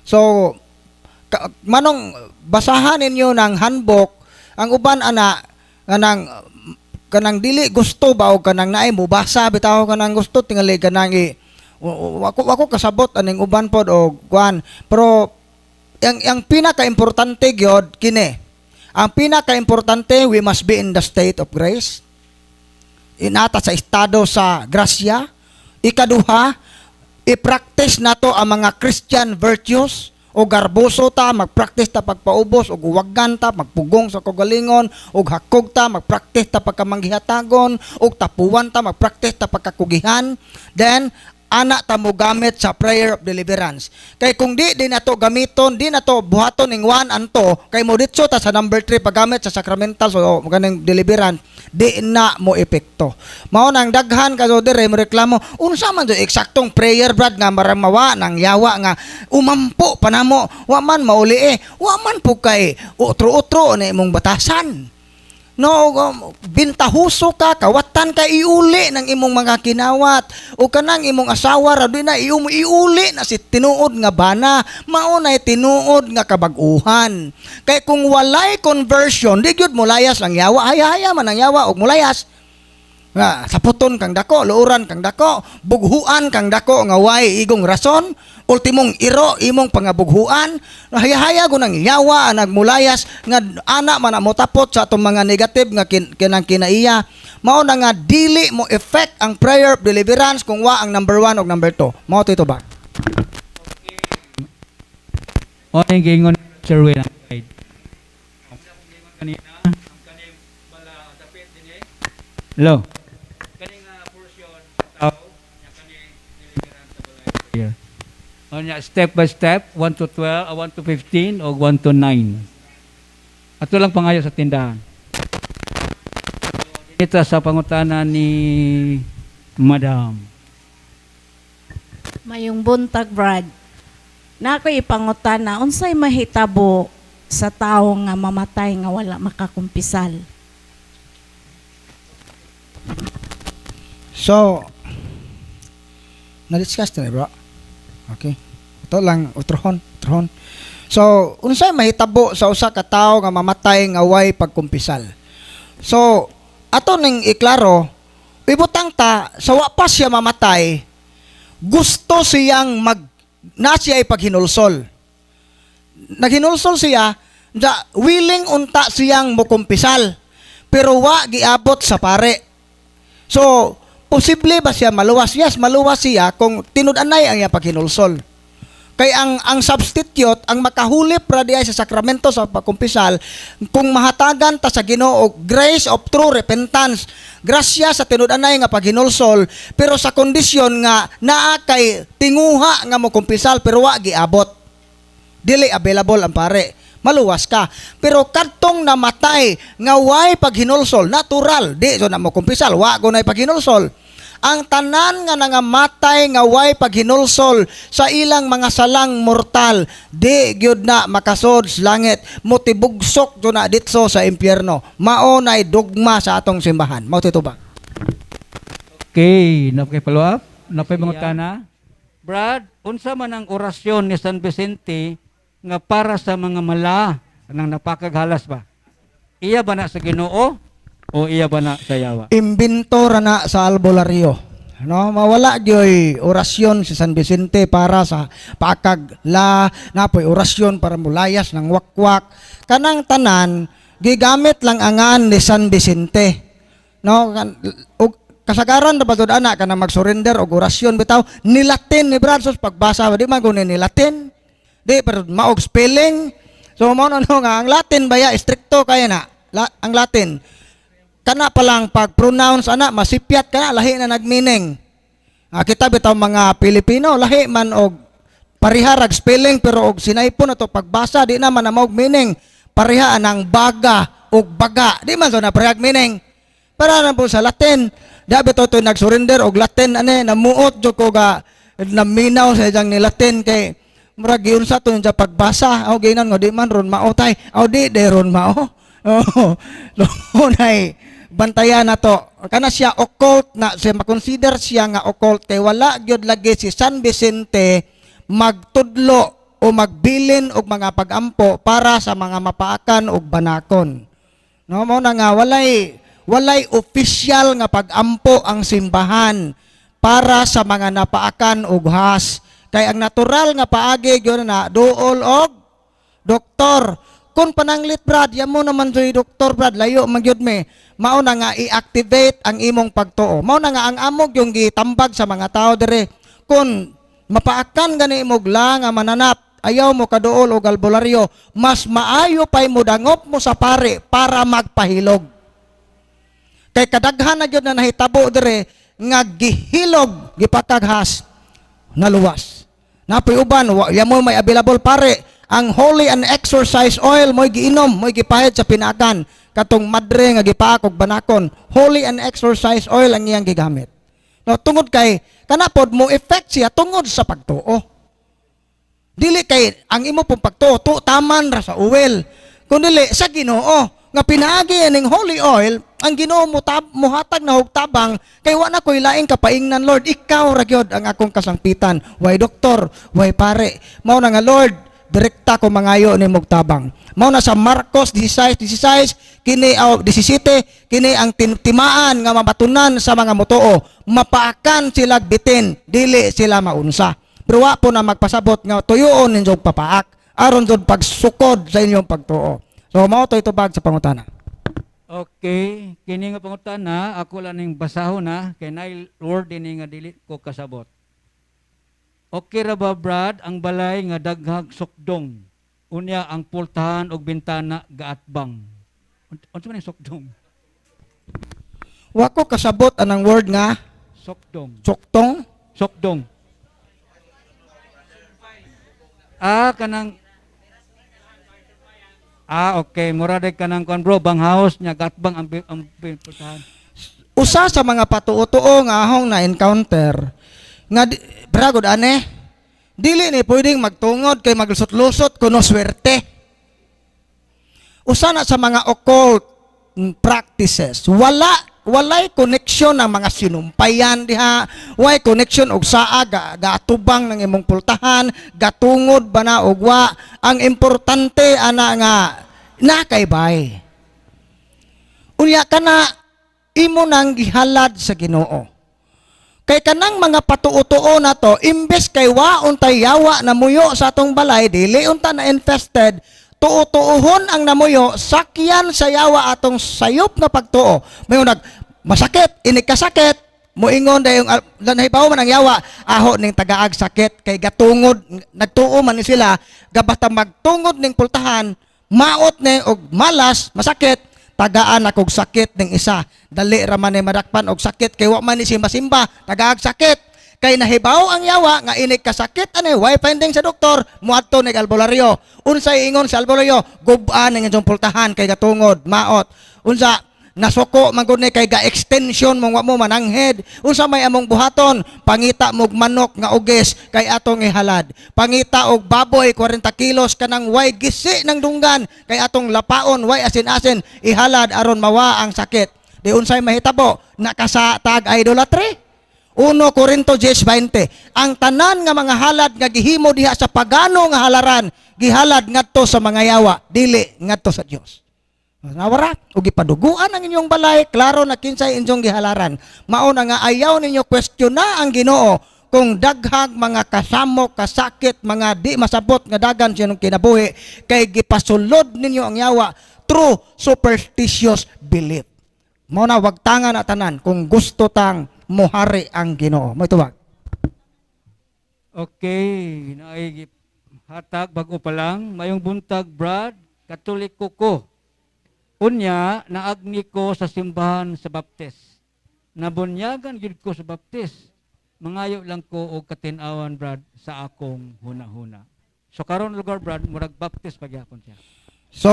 So manong basahan ninyo ng handbook ang uban ana kanang dili gusto ba o kanang naay mo basa bitaw kanang gusto tingali kanang wako kasabot aning uban pod og kuan pero ang pinaka-importante gyud kini ang pinaka-importante we must be in the state of grace inata sa estado sa grasya. Ikaduha i-practice nato ang mga Christian virtues o garboso ta magpractice ta pagpaubos og uwagan ta magpugong sa kagalingon og hakog ta magpractice ta pagkamanggihatagon og tapuan ta magpractice ta pagkakugihan then ana ta mo gamit sa prayer of deliverance kay kung di nato gamiton di nato buhaton ning one anto kay mo ditso ta sa number 3 paggamit sa sacramental so kaning deliverance di na mo epekto mao nang daghan ka so dire mo reklamo unsa man do eksaktong prayer brad nga maramawa nang yawa nga umampo panamo wa man mauli wa man po kay utro-utro na imong batasan. No, bintahuso ka, kawatan ka iuli ng imong mga kinawat o kanang imong asawa ra na iuli na si tinuod nga bana, mao na tinuod nga kabag-uhan. Kay kung walay conversion, di gyud mulayas ang yawa, haya-haya man ang yawa og mulayas. Saputon kang dako, luuran kang dako, bughuan kang dako nga way igong rason, ultimong iro imong pangabughuan, haya-haya gunang yawa nagmulayas nga ana man mo tapot sa atong mga negative nga kinang kinaiya. Mao na nga dili mo effect ang prayer of deliverance kung wa ang number 1 ug number 2. Mao to ba? O ning gingon Sir Wayne ang guide. Kanina ang kaning bala dapit dinhi. Hello. Step by step, 1 to 12, 1 to 15, o 1 to 9. Ato lang pangayo sa tindahan. Ito sa pangutana ni Madam. Mayong buntag, Brad. Na ako ipangutana, unsay mahitabo sa tao nga mamatay nga wala makakumpisal. So, na-discuss na bro. Okay. Ito lang, utrohon. So, unsay mahitabo sa usa ka tawo nga mamatay nga way pagkumpisal. So, ato ning iklaro, ibutang ta, sa wa pa siya mamatay, gusto siyang na siya ay paghinulsol. Naghinulsol siya, willing unta siyang mukumpisal, pero wa giabot sa pare. So, posible ba siya maluwas? Yes, maluwas siya kung tinud-anay ang iya paghinulsol. Kay ang substitute, ang makahulip ra diay sa sakramento sa pagkumpisal, kung mahatagan ta sa Ginoo og grace of true repentance, grasya sa tinud-anay nga paghinulsol, pero sa kondisyon nga naa kay tinguha nga mo kumpisal pero wa giabot. Dili available ang pare. Maluwas ka. Pero kadtong namatay nga way paghinulsol, natural, di so na mo kumpisal, wa gunay paghinulsol. Ang tanan nga nangamatay nga way paghinulsol sa ilang mga salang mortal, di gyud na makasod sa langit, motibugsok do na ditso sa impyerno. Mao nay dogma sa atong simbahan. Mao tito ba? Okay, napay follow up? Napay mga kana? Brad, unsa man ang orasyon ni San Vicente nga para sa mga mala nang napakaghalas ba? Iya ba na sa Ginoo o iya ba na sa yawa? Imbento ra na sa albularyo. No, mawala gyoy orasyon si San Vicente para sa pakagla, napoy orasyon para mulayas ng wakwak. Kanang tanan gigamit lang angan ni San Vicente. No, og kasagaran na batod ana kana mag-surrender og orasyon bitaw ni Latin ni Bradsos pagbasa di man kunin ni Latin. Di pero maog spelling. So mo no nga ang Latin baya stricto kaya na. Ang Latin kana pa lang pag pronounce ana masipyat kana lahi na nagmeaning. Kita bitaw mga Pilipino lahi man og pariharag spelling pero og sinaypon ato pagbasa di naman na maog meaning. Pareha anang baga og baga di man so na parehag meaning. Para na po sa Latin, dapat ito nag-surrender og Latin ane namuot jud ko ga naminaw sa ijang ni Latin kay murag giun sa to sa pagbasa aw ginan nga di man ron mao tay aw di ron mao. Oh, lunay bantayan na to. Kana siya occult na siya makonsider siya nga occult kay wala gyud lagi si San Vicente magtudlo o magbilin og mga pagampo para sa mga mapaakan og banakon. No mo na nga walay official nga pagampo ang simbahan para sa mga napaakan og has. Kay ang natural nga paagi gyud na duol og doktor. Kung pananglit Brad, yamo naman soy doktor Brad, layo magyud me. Mao na nga i-activate ang imong pagtuo. Mao na nga ang amog yung gitambag sa mga tao dire. Kung mapaakan gani imong nga mananap, ayaw mo kaduol og albularyo, mas maayo pay mo dangop mo sa pare para magpahilog. Kay kadaghan na gyud na nahitabo dire nga gihilog gipakaghas naluwas. Napoy uban yamo may available pare ang holy and exorcise oil mo'y giinom, mo'y gipahid sa pinakan katong madre nga gipaak og banakon. Holy and exorcise oil ang iyang gigamit. No, tungod kay kanapod mo effect siya tungod sa pagtuo. Dili kay ang imo pong pagtuo taman ra sa oil. Kundi sa Ginoo nga pinaagi ning holy oil ang Ginoo mo hatag na og tabang kay wa na koy laing kapaingnan Lord, ikaw ra gyud ang akong kasangpitan. Way doktor, way pare. Mao na nga Lord, direkta ko mangayo ni mog tabang. Mao na sa Marcos 16:17 kini 17 kini ang timaan nga mabatunan sa mga motoo. Mapaakan sila bitin, dili sila maunsa. Pero wa po na magpasabot nga tuyoon ninyo papaak aron jud pagsukod sa inyong pagtuo. So mao to itubag sa pangutana. Okay, kini nga pangutana ako lang ning basahon na kay nail word ini nga dili ko kasabot. Okay ra ba Brad ang balay nga daghag sukdong? Unya ang pultahan og bintana gaatbang. Unsa man ang sukdong? Wa ko kasabot anang word nga Sukdong. suktong. Sukdong. Kanang okay, murade kanang kon bro, bang house nya gatbang ang pultahan. Usa sa mga patuo-tuo nga ahong na encounter nga bragod ane dili ni pwedeng magtungod kay maglusot-lusot kuno swerte. Usa na sa mga occult practices, walay connection ang mga sinumpayan diha, walay connection og saa gatubang ng imong pultahan, gatungod ba na og wa. Ang importante ana nga nakaybay. Unya kana imo nang gihalad sa Ginoo. Kay kanang mga patuo-tuo na to, imbes kay waon tay yawa na muyo sa atong balay, dili unta na infested, tuo-tuohon ang namuyo, sakyan sa yawa atong sayop nga pagtuo. Mayon masakit, inikasakit, moingon dayong nahibaw man ang yawa, aho ning tagaag sakit kay gatungod, nagtuo man ni sila, gabata magtungod ning pultahan, maot ni og malas, masakit, tagaan akog sakit ning isa. Dali ra man ni madakpan og sakit kay wa man ni simba-simba, tagaag sakit. Kay nahibaw ang yawa nga inig kasakit ani why finding sa doktor muadto ning albularyo. Unsay ingon sa albularyo? Gub-an ning inyong pultahan kay gatungod, maot. Unsa nasuko man gud ni kay ga-extension mong wa mo mananghid. Unsa may among buhaton? Pangita mog manok nga uges kay atong ihalad. Pangita og baboy 40 kilos kanang way gisi ng dunggan kay atong lapaon way asin-asin ihalad aron mawa ang sakit. Di unsay mahitabo? Nakasatag idolatry. 1 Corinto 10:20. Ang tanan nga mga halad nga gihimo diha sa pagano nga halaran, gihalad ngadto sa mga yawa, dili ngadto sa Dios. Nawara, ug ipaduguan ang inyong balay, klaro na kinsay inyong gihalaran. Mao na nga ayaw ninyo question na ang Ginoo kung daghang mga kasamok, kasakit, mga di masabot nga dagan sinong kinabuhi kay gipasulod ninyo ang yawa through superstitious belief. Mao na wag tangan na tanan kung gusto tang mohari ang Ginoo. Mo tuwag. Okay, naay hatag bago pa lang, mayong buntag Brad, Katoliko ko. Unya naagni ko sa simbahan sa baptis. Nabunyagan gid ko sa baptis. Mangayo lang ko og katin-awan Brad sa akong huna-huna. So karon lugar Brad, murag baptis pagyapon siya. So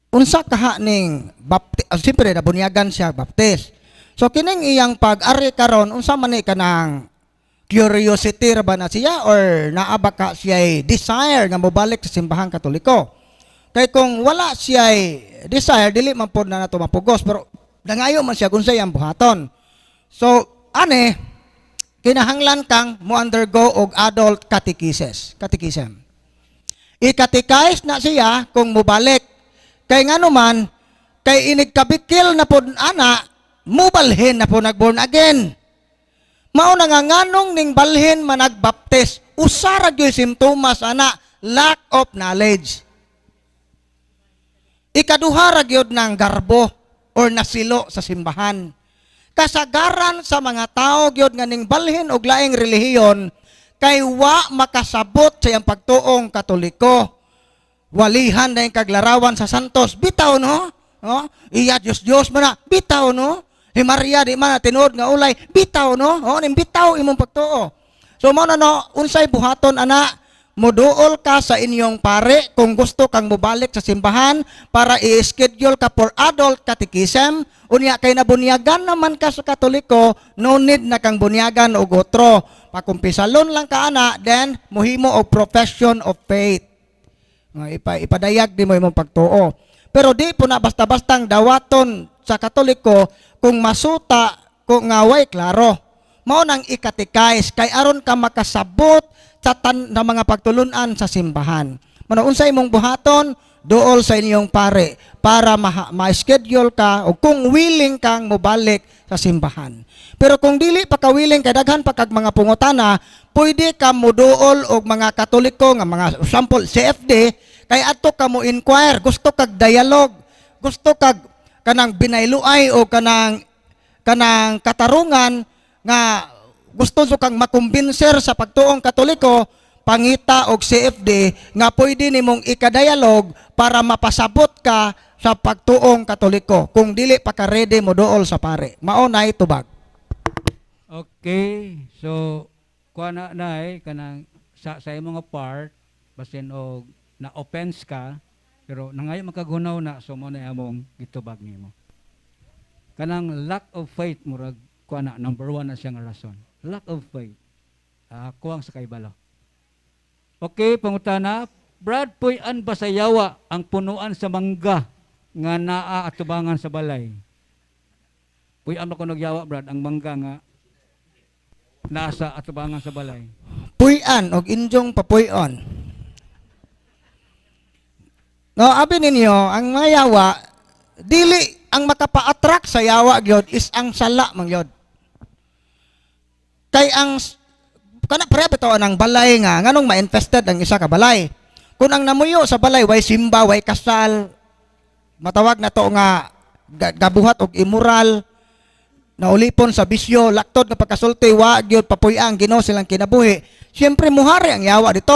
unsa kaha ning baptis, siyempre nabunyagan siya baptis. So kining iyang pag-ari karon unsa man ni kanang curiosity ra ba na siya or naaba ka siya desire nga mobalik sa simbahang Katoliko? Kay kung wala siya desire dili man pod na nato mapugos, pero dangayo man siya kung sa iyang buhaton. So ane kinahanglan kang mo undergo og adult catechism. I-catechize na siya kung mobalik. Kay ngano man, kay inigkabikil na po ana, mubalhin na po nag-born again. Mao na nga nganong ning balhin man nagbaptis, usara gyud simptomas ana, lack of knowledge. Ikaduha ra gyud ng garbo or nasilo sa simbahan. Kasagaran sa mga tao gyud nga ning balhin og laing relihiyon kay wa makasabot sa iyang pagtuong Katoliko. Walihan na yung kaglarawan sa santos. Bitaw, no? Iya, Diyos man na. Bitaw, no? Maria, di man na tinuod nga ulay. Bitaw, no? Bitaw imong pagtuo. So, mo na, no? Unsay buhaton, ana, moduol ka sa inyong pare kung gusto kang mubalik sa simbahan para i-schedule ka for adult catechism. Unya, kay nabunyagan naman ka sa Katoliko, no need na kang bunyagan o gotro. Pakumpisalon lang ka, ana, then, muhimo og profession of faith. Ipadayag di mo imong pagtuo. Pero di po na basta-bastang dawaton sa Katoliko kung masuta kung ngaway klaro. Mao nang i-catechize kay aron ka makasabot sa na mga pagtulunan sa simbahan. Mano unsay imong buhaton duol sa inyong pare para ma-schedule ka o kung willing kang mobalik sa simbahan. Pero kung dili pa ka willing kay daghan pa kag mga pungutana, pwede ka moduol og mga Katoliko nga mga sample CFD kay adto ka mo inquire, gusto kag dialogue, gusto kag kanang binayluay o kanang katarungan nga gusto so kang makumbinser sa pagtuong Katoliko, pangita og CFD nga pwede nimong ikadialog para mapasabot ka sa pagtuong Katoliko kung dili pa ka ready mo dool sa pare. Mao nay tubag. Okay, so kuha na kanang sa imong part basin og na offense ka pero nangayo makagunaw na so mo na among gitubag nimo. Kanang lack of faith murag kuha na number 1 na siya nga rason. Lack of faith. Kuwang sa kaibalo. Okay, pangutana, Brad, puy-an ba sa yawa ang punuan sa mangga nga naa at tubangan sa balay? Puy-an ba kung nagyawa, Brad, ang mangga nga nasa at tubangan sa balay? Puy-an og injong papuy-on. No, abi ninyo, ang mga yawa, dili ang makapa-attract sa yawa gyud is ang sala man gyud. Kay ang kana pare bitaw ang balay nga nganong ma-infested ang isa ka balay. Kung ang namuyo sa balay way simba, way kasal, matawag na to nga gabuhat og immoral, naulipon sa bisyo, laktod nga pagkasulti, wa gyud papuy-ang Ginoo silang kinabuhi. Siyempre muhari ang yawa dito.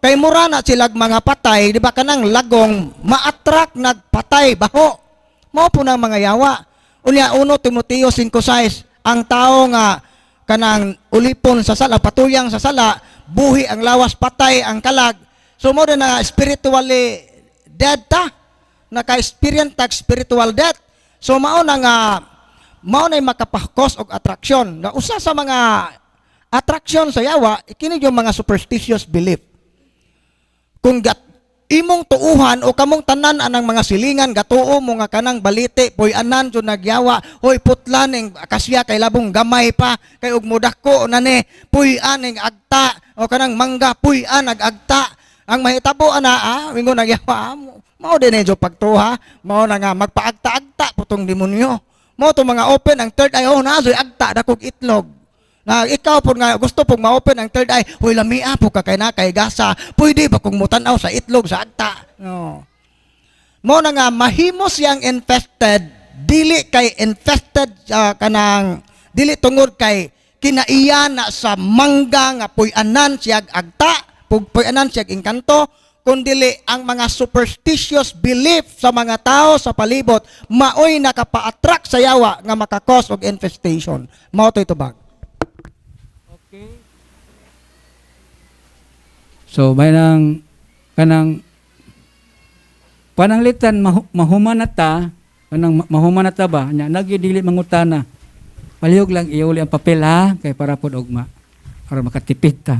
Kay mura na silag mga patay, di ba kanang lagong ma-attract nagpatay baho. Mao po ng mga yawa. Unya 1 Timoteo 5:6, ang tao nga kanang ulipon sa sala, patuyang sa sala, buhi ang lawas, patay ang kalag. So mo na spiritually dead ta, naka-experience tag spiritual death. So mao na nga mao na makapakos og attraction. Na usa sa mga attraction sa yawa, kini yung mga superstitious belief. Kung imong tuuhan o kamong tanan anang mga silingan gatuo mo nga kanang balite puy-anan jud nagyawa, hoy putlan ning akasya kay labong gamay pa kay ug mudako na ni puy-an ning agta o kanang mangga puy-an agta. Ang mahitabo ana ingon nagyawa mao din jud pagtuha, mao na nga magpaagta-agta putong demonyo. Mao to mga open ang third eye, oh nasoy agta dakog itlog. Na ikaw po nga gusto pong ma-open ang third eye, huy lamia po ka kay na kay gasa, pwede ba kung mutanaw sa itlog sa agta? No. Mo na nga mahimo siyang infested, dili kay infested kanang dili tungod kay kinaiya na sa mangga nga puy-anan siyag agta, puy-anan siyag engkanto, kundili ang mga superstitious belief sa mga tao sa palibot maoy nakapa-attract sa yawa nga makakos og infestation. Mao toy tubag. Okay. So may nang kanang pananglitan mahumanata, kanang mahumanata ba nya nagidili mangutana. Palihog lang iuli ang papel ha kay para pod ugma para makatipid ta.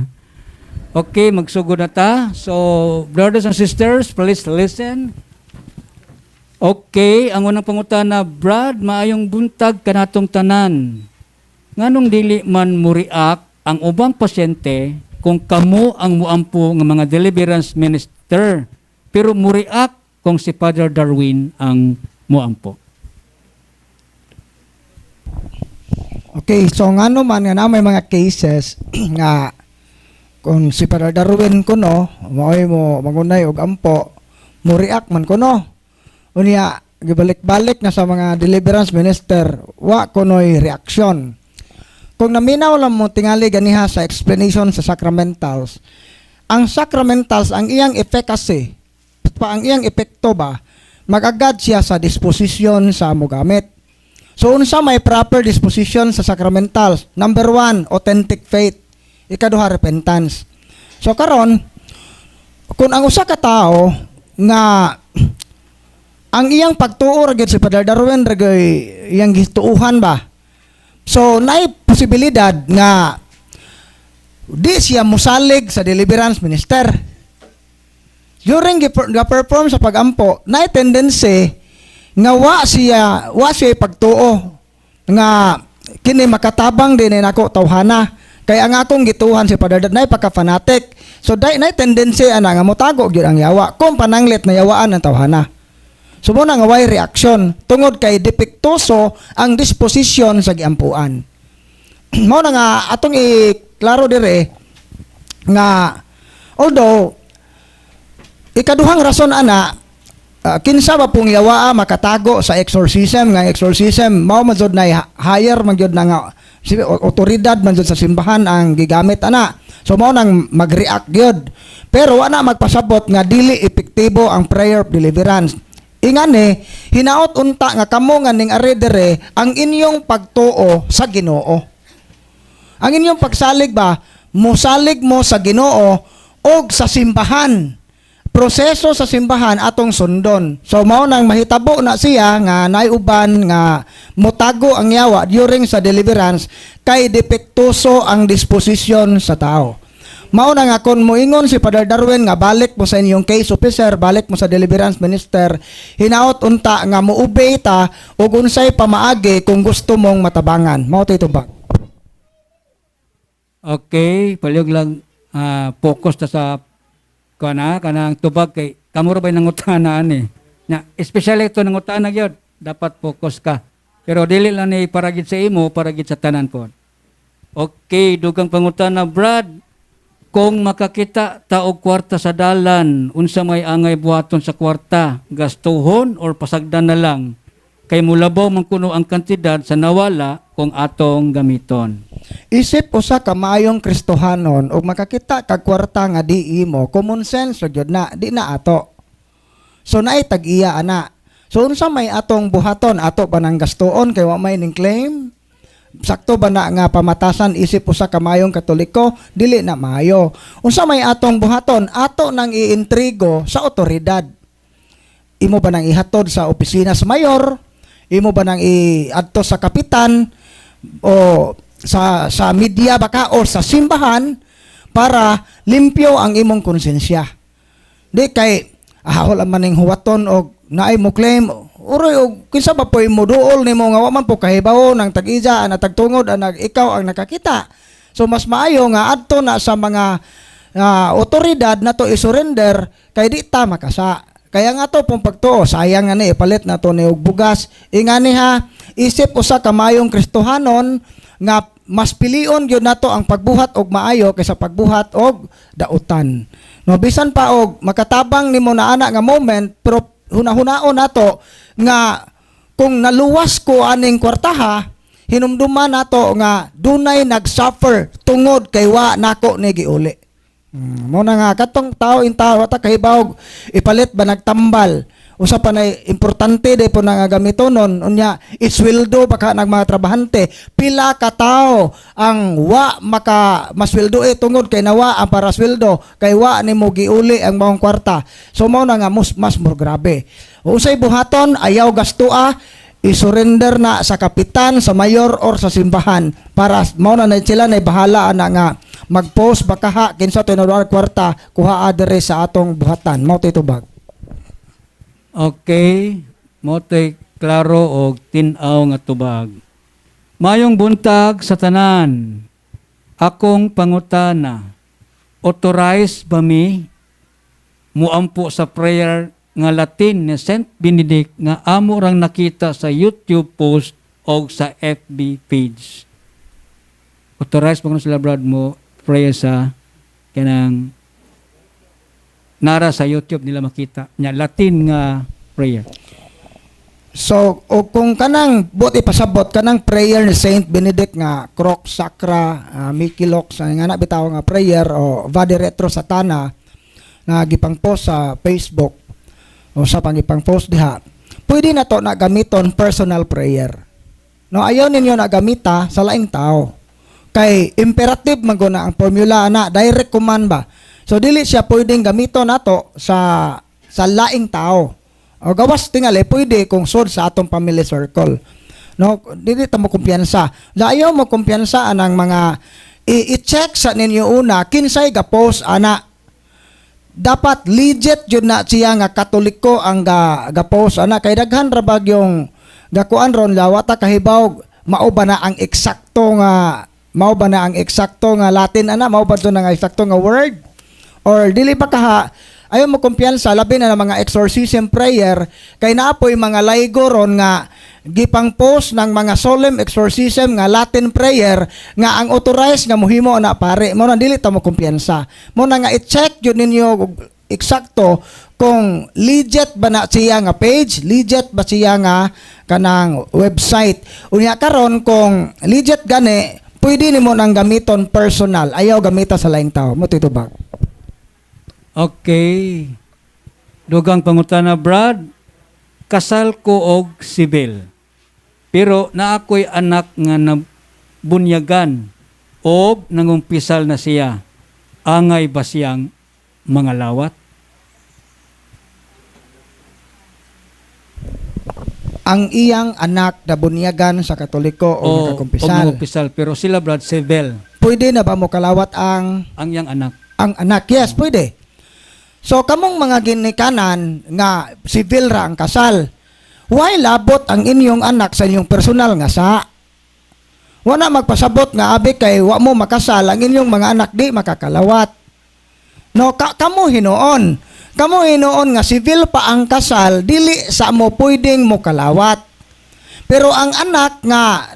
Okay, magsugod na ta. So, brothers and sisters, please listen. Okay, ang unang pangutana, Brad, maayong buntag kanatong tanan. Nganong dili man muriak ang ubang pasyente kung kamo ang muampo ng mga deliverance minister, pero muriak kung si Father Darwin ang muampo. Okay, so ngano man nga na may mga cases nga kung si Father Darwin kuno maoy mo mangunay og ampo muriak man kuno unya gibalik-balik na sa mga deliverance minister wa kunoy reaksyon. Kung naminaw lang mo tingali ganiha sa explanation sa sacramentals, ang sacramentals ang iyang efficacy ang iyang epekto ba magagad siya sa disposisyon sa mogamit. So unsa may proper disposition sa sacramentals? Number 1, authentic faith. Ikaduha, repentance. So karon kung ang usa ka tawo nga ang iyang pagtuo gyud si Father Darwin ragay iyang gituuhan ba, so naay posibilidad nga di siya musalig sa deliverance minister during ga-perform sa pagampo. Naay tendency nga wa siya pagtuo nga kini makatabang din nako tawhana. Kaya ang akong gituhan si Father Darwin pagka-fanatic. So nay tendency ana nga motago gyud ang yawa kung pananglit na yawaan ang tawhana. So mo na nga way reaction tungod kay depektoso ang disposisyon sa giampuan. Mao na nga atong iklaro dire nga although ikaduhang rason ana kinsa ba pong yawaa makatago sa exorcism nga exorcism mao man jud na higher man jud na nga otoridad man jud sa simbahan ang gigamit ana. So mao nang mag-react gyud. Pero wala magpasabot nga dili epektibo ang prayer of deliverance. Ingani hinaot unta nga kamo nga ning ari dire ang inyong pagtuo sa Ginoo. Ang inyong pagsalig ba mosalig mo sa Ginoo og sa simbahan. Proseso sa simbahan atong sundon. So mao nang mahitabo na siya nga naay uban nga motago ang yawa during sa deliverance kay depektoso ang disposisyon sa tao. Mao na nga kung moingon si Father Darwin nga balik mo sa inyong case officer, balik mo sa deliverance minister, hinaot unta nga muobey ta ug unsay pamaagi kung gusto mong matabangan. Mao tay tubag. Okay, palihog lang focus ta sa kanang tubag kay kamuro ba nangutana ani. Nya especially ito nangutana gyud, dapat focus ka. Pero dili lang ni paragid sa imo, paragid sa tanan ko. Okay, dugang pangutana, Brad. Kung makakita ta og kwarta sa dalan, unsa may angay buhaton sa kwarta, gastuhon or pasagdan na lang? Kay mulabaw man kuno ang kantidad sa nawala kung atong gamiton. Isip usa ka maayong Kristohanon ug makakita kag kwarta nga di imo, common sense ra gyud na, di na ato. So naay tag-iya ana. So unsa may atong buhaton, ato ba nang gastuon kay wa may ning claim? Sakto ba na nga pamatasan isip usa ka maayong Katoliko? Dili na maayo. Unsa may atong buhaton, ato nang iintrigo sa otoridad. Imo ba nang ihatod sa opisina sa mayor? Imo ba nang iadto sa kapitan o sa media baka o sa simbahan para limpyo ang imong konsensya? Di kay wala man ning huwaton og naay mo claim uroy og kinsa ba poy mo duol nimo nga wa man po kahibaw nang tag-isa ana tagtungod ana ikaw ang nakakita. So mas maayo nga adto na sa mga otoridad na to i-surrender kay di ta makasa. Kaya nga to pong pagtuo sayang ani ipalit na to ni og bugas. Ingani ha, isip usa ka mayong Kristohanon nga mas pilion gyud nato ang pagbuhat og maayo kaysa pagbuhat og dautan. No bisan pa og makatabang nimo na ana nga moment pero hunahunaon nato nga kung naluwas ko aning kwartaha hinumduman nato nga dunay nagsuffer tungod kay wa nako ni giuli. Mo na nga katong tao in tao ta kahibaw ipalit ba nagtambal usa pa nay importante day po nga gamitonon unya isweldo baka nag mga trabahante pila ka tao ang wa maka masweldo tungod kay nawa ang para sweldo kay wa nimo giuli ang maong kwarta. So mo na nga mas more grabe. Usay buhaton ayaw gastua i-surrender na sa kapitan, sa mayor or sa simbahan para mao na sila na bahala ana nga mag-post baka ha kinsa tinudar kwarta kuha adere sa atong buhatan. Mao tay tubag. Okay, mo tay klaro og tin-aw nga tubag. Mayong buntag sa tanan. Akong pangutana, authorize ba mi muampo sa prayer nga Latin ni Saint Benedict nga amo rang nakita sa YouTube post o sa FB page. Authorize pa sila brad mo prayer sa kanang nara sa YouTube nila makita nya Latin nga prayer. So o kung kanang buti pasabot kanang prayer ni Saint Benedict nga Croc Sacra Mikilok sa nga bitaw nga prayer o Vade Retro Satana na gipang post sa Facebook o sa pangipang post diha, pwede na to na gamiton personal prayer. No, ayaw ninyo na gamita sa laing tao. Kay imperative man na ang formula na direct command ba. So dili siya pwedeng gamiton nato sa laing tao. O gawas tingali pwede kung sud sa atong family circle. No, dili ta mo kumpiyansa. Ayaw mo kumpiyansa anang mga i-check sa ninyo una kinsay ga-post ana. Dapat legit jud na siya nga Katoliko ang ga-post ana kay daghan ra bag yung gakuan ron lawata kahibaw mao ba na ang eksakto nga Latin ana mao ba to nga eksakto nga word or dili pa kaha ayaw mo kumpiyansa labi na ng mga exorcism prayer kay naapoy mga laygo ron nga gipang post ng mga solemn exorcism nga Latin prayer nga ang authorized nga mohimo na pare mo na dili ta mo kumpiyansa mo na nga i-check jud ninyo eksakto kung legit ba na siya nga page, legit ba siya nga kanang website. Unya karon kung legit gani pwede nimo nang gamiton personal ayaw gamita sa laing tao mo titubag. Okay. Dugang pangutana Brad, kasal ko og sibil. Pero naakoy anak nga nabunyagan o nangumpisal na siya. Angay ba siyang mga lawat? Ang iyang anak na bunyagan sa Katoliko o nakakumpisal. Nakakumpisal. Pero sila Brad, sibil. Pwede na ba mo kalawat ang iyang anak? ang anak. Yes, pwede. So kamong mga ginikanan nga civil ra ang kasal. Why labot ang inyong anak sa inyong personal nga sa? Wala magpasabot nga abi kay wa mo makasal ang inyong mga anak di makakalawat. No, kamo hinoon. Kamo hinoon nga civil pa ang kasal, dili sa mo pwedeng mo kalawat. Pero ang anak nga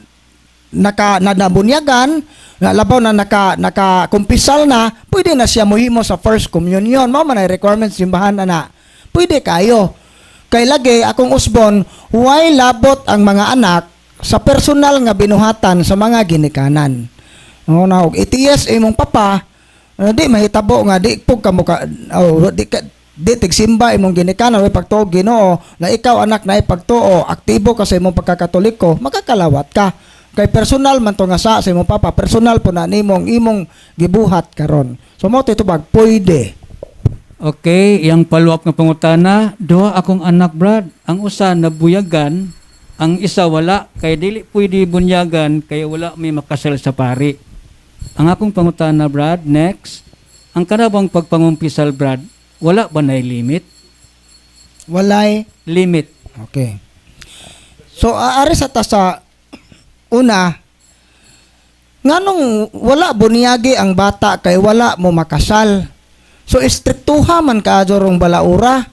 nabunyagan, nga labaw na nakakumpisal na, pwede na siya mohimo sa first communion. Mao man ay requirements simbahan na. Pwede kayo. Kay lagi akong usbon, why labot ang mga anak sa personal nga binuhatan sa mga ginikanan. No, na og itiyes imong papa, di mahitabo nga di pug ka mo ka di tigsimba imong ginikanan way pagtuo Ginoo na ikaw anak na ipagtuo aktibo ka sa imong pagkakatoliko, makakalawat ka. Kay personal man to nga sa imong papa, personal po na imong gibuhat karon. So mo titubag pwede. Okay, yang follow-up nga pangutana, duha akong anak, Brad. Ang usa nabuyagan, ang isa wala, kay dili pwede bunyagan, kaya wala may makasal sa pari. Ang akong pangutana, Brad, next, ang kanabang pagpangumpisal, Brad, wala ba na limit? Walay Limit. okay. So ari sa ta sa una, nganong wala bunyagi ang bata kay wala mo makasal. So istriktuha man kaadorong balaura.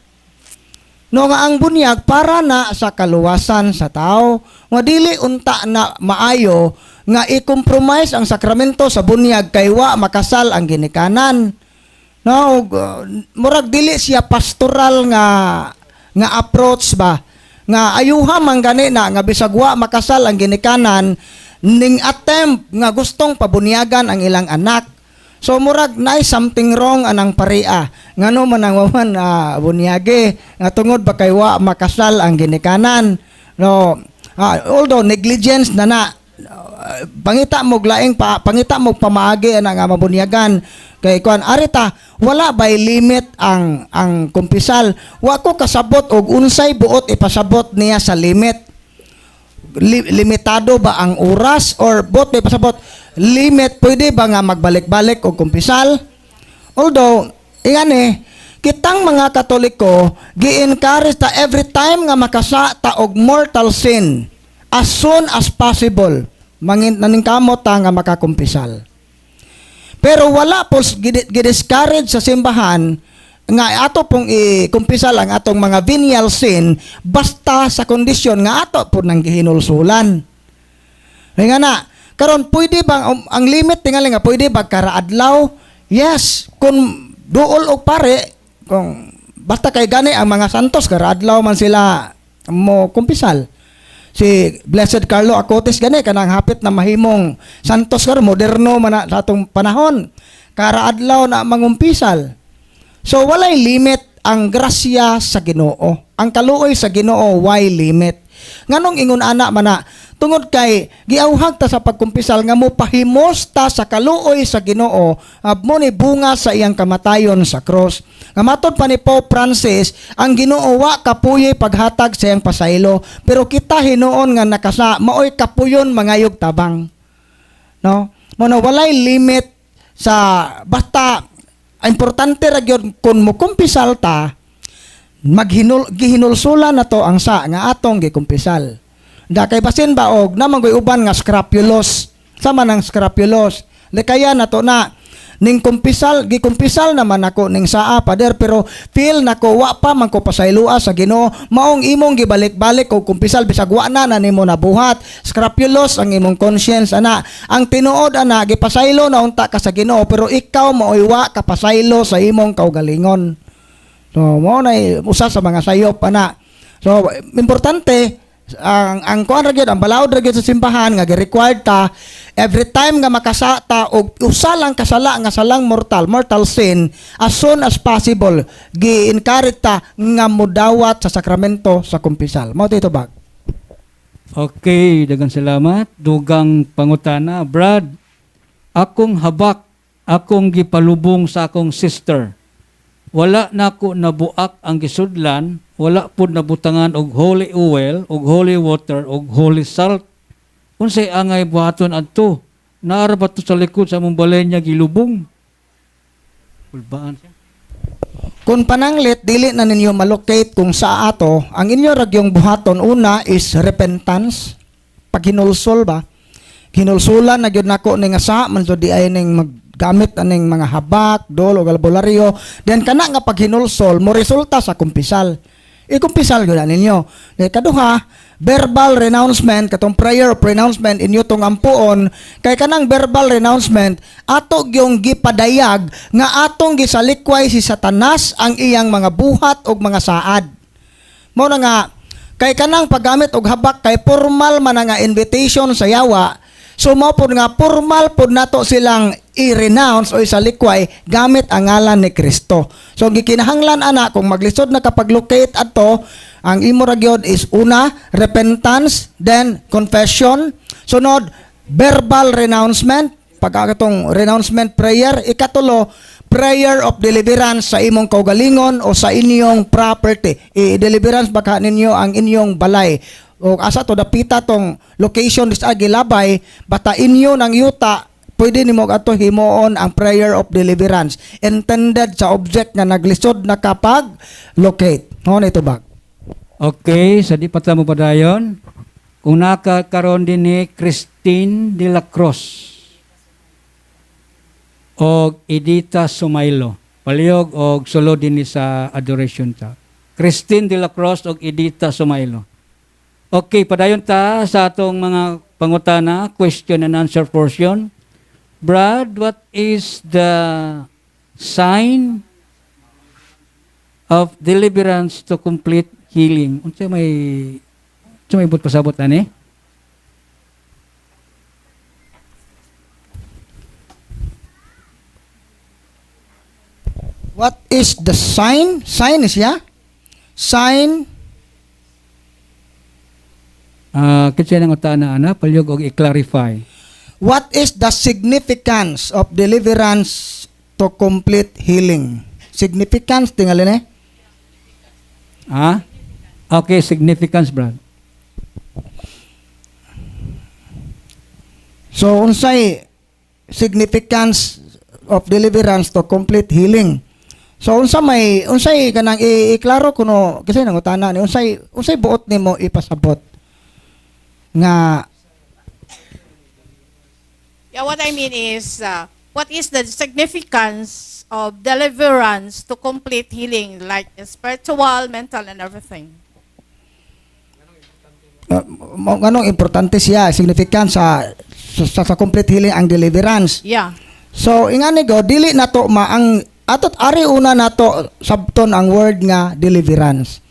No nga ang bunyag para na sa kaluwasan sa tao. Nga dili unta na maayo nga i-compromise ang sakramento sa bunyag kay wa makasal ang ginikanan. No, murag dili siya pastoral nga approach ba. Nga ayuha man gani na nga bisag wa makasal ang ginikanan ning attempt nga gustong pabunyagan ang ilang anak. So murag na something wrong anang paria. Ngano man ang waman bunyage nga tungod ba kay wa makasal ang ginikanan. No, although negligence na pangita mo glaing pangita mo pamaagi ana nga mabunyagan kay kuan arita wala bay limit ang kumpisal. Wa ko kasabot og unsay buot ipasabot niya sa limit. Limitado ba ang oras or bot may pasabot limit pwede ba nga magbalik-balik o kumpisal? Although ingani kitang mga Katoliko gi-encourage ta every time nga makasa ta og mortal sin as soon as possible naningkamot ta nga makakumpisal. Pero wala po gidiscourage sa simbahan nga ato pong i-kumpisal ang atong mga venial sin basta sa kondisyon nga ato po nang gihinulsulan. Nga na, karon pwede bang ang limit tingali nga pwede ba karaadlaw? Yes, kung duol og pare, kung basta kay gani ang mga santos karaadlaw man sila mo kumpisal. Si Blessed Carlo Acotes gani kanang hapit na mahimong santos karon moderno man sa atong panahon. Karaadlaw na mangumpisal. So walay limit ang grasya sa Ginoo. Ang kaluoy sa Ginoo why limit. Nganong ingon ana man na tungod kay giawhag ta sa pagkumpisal nga mo pahimos ta sa kaluoy sa Ginoo mo ni bunga sa iyang kamatayon sa cross. Nga matod pa ni Pope Francis, ang Ginoo wa kapuyoy paghatag sa iyang pasaylo, pero kita hinuon nga nakasa maoy kapuyon mangayog tabang. No? Mo walay limit sa basta importante ra gyud kun mo kumpisal ta gihinulsulan na to ang sa nga atong gikumpisal. Da kay basin ba og namang uban nga scrapulos. Sama nang scrapulos. Likaya na to na ning gikumpisal naman ako ning saa pader pero feel nako wa pa man ko pasaylua sa Ginoo maong imong gibalik-balik og kumpisal bisag wa na nimo nabuhat. Scrapulos ang imong conscience ana. Ang tinuod ana gipasaylo na unta ka sa Ginoo pero ikaw maoy wa ka pasaylo sa imong kaugalingon. So mo na usa sa mga sayop ana. So importante ang kuan ra gyud ang balaod ra gyud sa simbahan nga gi-required ta every time nga makasa ta og usa lang kasala nga salang mortal sin as soon as possible gi-encourage ta nga modawat sa sakramento sa kumpisal. Mao dito bag. Okay, daghang salamat. Dugang pangutana, Brad. Akong habak, akong gipalubong sa akong sister. Wala nako nabuak ang gisudlan, wala pud nabutangan og holy oil, og holy water, og holy salt. Unsay angay buhaton adto? Naara ba to sa likod sa mong balay niya gilubong? Pulbaan siya. Kung pananglit, dili na ninyo malocate kung sa ato, ang inyo ragyong buhaton una is repentance. Pag hinulsol ba? Hinulsulan na gyud nako ning asa man so di ay ning maggamit aning mga habak, dol o albularyo. Then kana nga pag hinulsol mo resulta sa kumpisal. Ikumpisal gyud ninyo. Then kaduha, verbal renouncement katong prayer of renouncement inyo tong ampuon kay kanang verbal renouncement ato gyung gipadayag nga atong gisalikway si Satanas ang iyang mga buhat ug mga saad. Mao na nga kay kanang paggamit og habak kay formal man nga invitation sa yawa. So mao pod nga formal pod nato silang i-renounce o isalikway gamit ang ngalan ni Kristo. So gikinahanglan ana kung maglisod na kapag locate ato, ang imo ra gyud is una repentance, then confession, sunod verbal renouncement, pagkatong renouncement prayer, ikatulo prayer of deliverance sa imong kaugalingon o sa inyong property. I-deliverance baka ninyo ang inyong balay. O asa to dapita tong location dis agilabay bata inyo ng yuta pwede nimo ato himuon ang prayer of deliverance intended sa object nga naglisod na kapag locate. Ho na ito ba? Okay, sa di pata mo padayon, kung nakakaroon din ni Christine de la Cruz o Edita Sumailo, palihog o solo din ni sa adoration ta. Christine de la Cruz o Edita Sumailo. Okay, padayon ta sa atong mga pangutana, question and answer portion. Brad, what is the sign of deliverance to complete healing? Unsa may but pasabot ani? What is the sign? Sign is ya? Sign Kitsa nang utana ana, palyog og i-clarify. what is the significance of deliverance to complete healing? Significance tingali ni? Okay, significance, Brad. So unsay significance of deliverance to complete healing? So unsay kanang iklaro kuno kasi nang utana ni unsay buot nimo ipasabot nga Yeah, what I mean is, what is the significance of deliverance to complete healing, like spiritual, mental, and everything? Anong importante siya significance sa complete healing ang deliverance. Yeah. So ingani go dili nato ang atot ari una nato sabton ang word nga deliverance.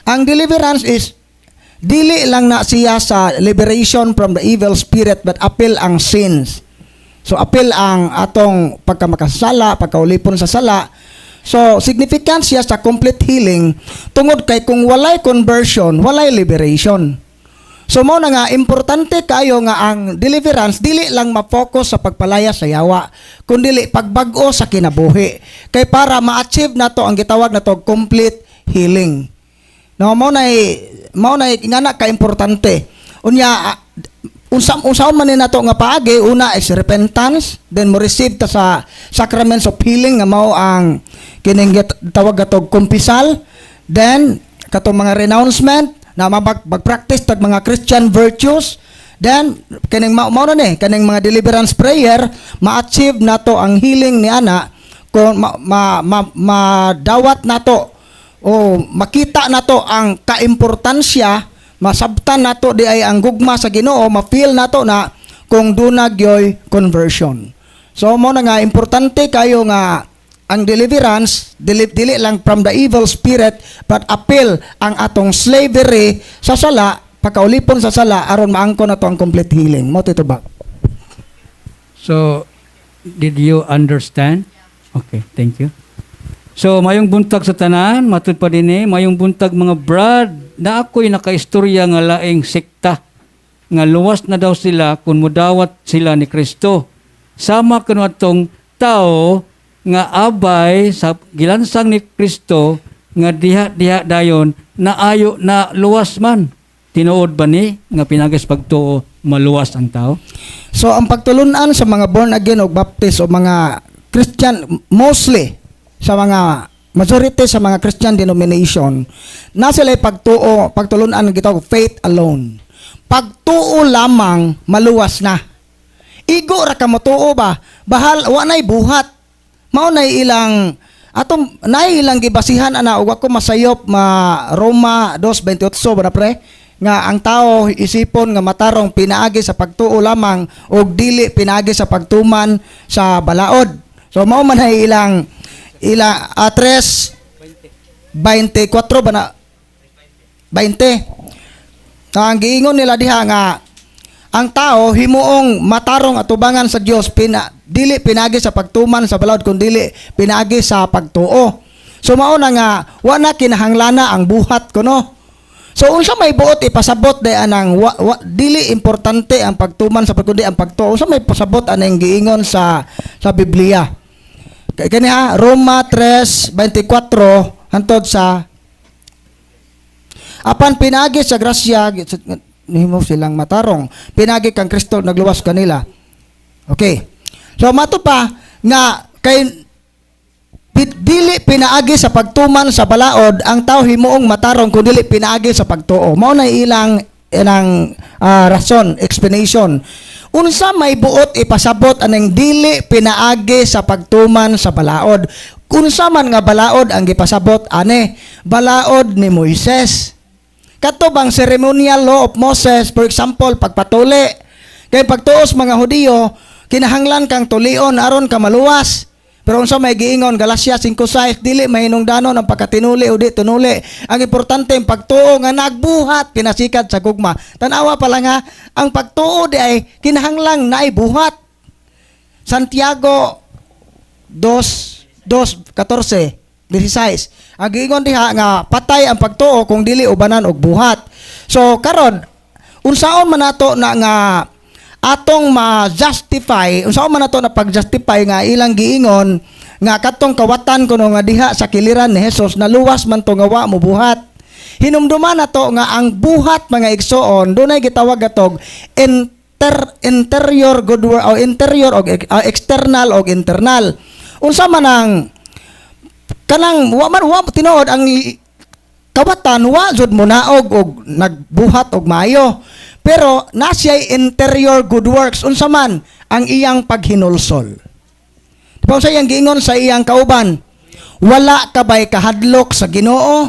Ang deliverance is dili lang na siya sa liberation from the evil spirit but appeal ang sins. So appeal ang atong pagkamakasala, pagkaulipon sa sala. So significant siya sa complete healing tungod kay kung walay conversion, walay liberation. So mo na nga importante kayo nga ang deliverance dili lang ma-focus sa pagpalaya sa yawa, kundi pagbag-o sa kinabuhi. Kay para ma-achieve nato ang gitawag nato complete healing. No, mao na ingana ka importante. Unya unsaon man ni nato nga paagi, una is repentance, then mo receive ta sa sacraments of healing nga mao ang kining tawag atog kumpisal, then katong mga renouncement na mag-practice tag mga Christian virtues, then kining mao na ni kining mga deliverance prayer ma-achieve nato ang healing ni ana kung madawat nato o makita nato ang kaimportansya, masabtan nato di ay ang gugma sa Ginoo, ma-feel nato na kung dunag yoy conversion. So mo na nga importante kayo nga ang deliverance dili lang from the evil spirit but appeal ang atong slavery sa sala, pagkaulipon sa sala aron maangkon nato ang complete healing. Mo tito ba? So, did you understand? Okay, thank you. So, mayong buntag sa tanan, matud pa din mayong buntag mga brad, na ako'y nakaistorya nga laing sekta, nga luwas na daw sila kung mudawat sila ni Kristo. Sama kuno atong tao, nga abay sa gilansang ni Kristo, nga diha dayon, na ayo na luwas man. Tinuod ba ni, nga pinagas pagtuo, maluwas ang tao? So ang pagtulunan sa mga born again o baptist o mga Christian, mostly sa mga majority sa mga Christian denomination, na sila pagtulunan ng gitawag faith alone. Pagtuo lamang maluwas na. Igo ra ka motuo ba? Bahal wa nay buhat. Mao nay ilang atong nay ilang gibasihan ana ug ako masayop Roma 2:28 ba na pre? Nga ang tao isipon nga matarong pinaagi sa pagtuo lamang ug dili pinaagi sa pagtuman sa balaod. So mao man ay ilang 3:24 ba na 20. Ang giingon nila diha nga ang tao himuong matarong atubangan sa Dios dili pinagi sa pagtuman sa balaod kun dili pinagi sa pagtuo. So mao na nga wa na kinahanglana ang buhat kuno. So unsa may buot ipasabot day anang dili importante ang pagtuman sa kundi ang pagtuo. Unsa may pasabot anang giingon sa Biblia. Kani ha Roma 3:24 hantod sa apan pinagi sa grasya nihimo silang matarong pinagi kang Kristo nagluwas kanila. Okay. So mato pa nga kay dili pinaagi sa pagtuman sa balaod ang tao himuong matarong kun dili pinaagi sa pagtuo. Mao na ilang rason, explanation. Unsa may buot ipasabot anang dili pinaagi sa pagtuman sa balaod. Unsa man nga balaod ang gipasabot ane? Balaod ni Moises. Katubang ceremonial law of Moses, for example, pagpatuli. Kay pagtuos mga Hudiyo, kinahanglan kang tulion aron ka maluwas. Pero unsa may giingon Galacia 5:6 dili mahinungdanon ang pagkatinuli o di tunuli. Ang importante ang pagtuo nga nagbuhat pinasikat sa gugma. Tanawa pala nga ang pagtuo di ay kinahanglang naay buhat. Santiago 2:14-16. Ang giingon diha nga patay ang pagtuo kung dili ubanan og buhat. So karon unsaon man nato na nga atong ma-justify, unsa man nato na pag-justify nga ilang giingon nga katong kawatan kuno nga diha sa kiliran ni Hesus naluwas man to nga wa mo buhat. Hinumduman nato nga ang buhat mga igsoon dunay gitawag atog interior good work o interior o external o internal. Unsa man ang kanang wa tinuod ang kawatan wa jud mo naog og nagbuhat og maayo. Pero nasiya'y interior good works. Unsa man ang iyang paghinulsol. Diba sa iyang giingon sa iyang kauban, wala ka ba'y kahadlok sa Ginoo?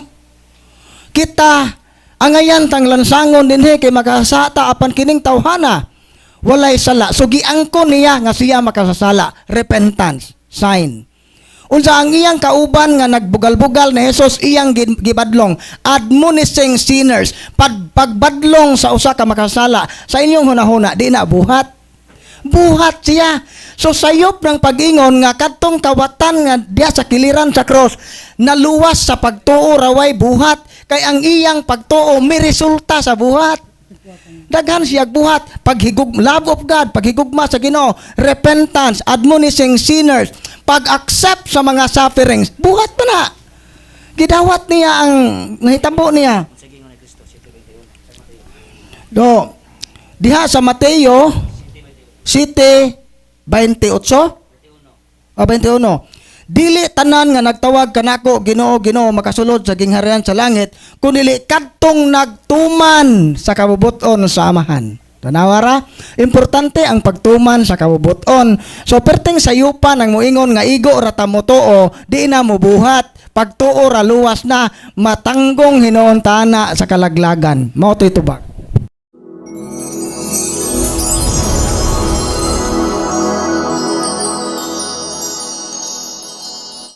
Kita, angayan tang lansangon dinhi kay makasata apan kining tawhana. Walay sala. So giangko niya nga siya makasasala. Repentance. Sign. Unsa ang iyang kauban nga nagbugal-bugal ni Hesus iyang gibadlong admonishing sinners pagbadlong sa usa ka makasala sa inyong hunahuna di na buhat siya. So sayop ng pag-ingon nga kadtong kawatan nga diya sa kiliran sa cross naluwas sa pagtuo raway buhat kay ang iyang pagtuo may resulta sa buhat. Daghan siya buhat love of God, paghigugma sa Ginoo, repentance, admonishing sinners, pag-accept sa mga sufferings, buhat pa na. Gidawat niya ang nahitabo niya. Diha sa Mateo 7:28 dili tanan nga nagtawag kanako Ginoo Ginoo makasulod sa gingharian sa langit kundi kadtong nagtuman sa kabubuton sa amahan. Tanawa ra, importante ang pagtuman sa kabubuton. So perting sayupan ang moingon nga igo ra ta mo tuo di na mo buhat. Pagtuo ra luwas na matanggong hinuon tana sa kalaglagan. Mao to'y tubag.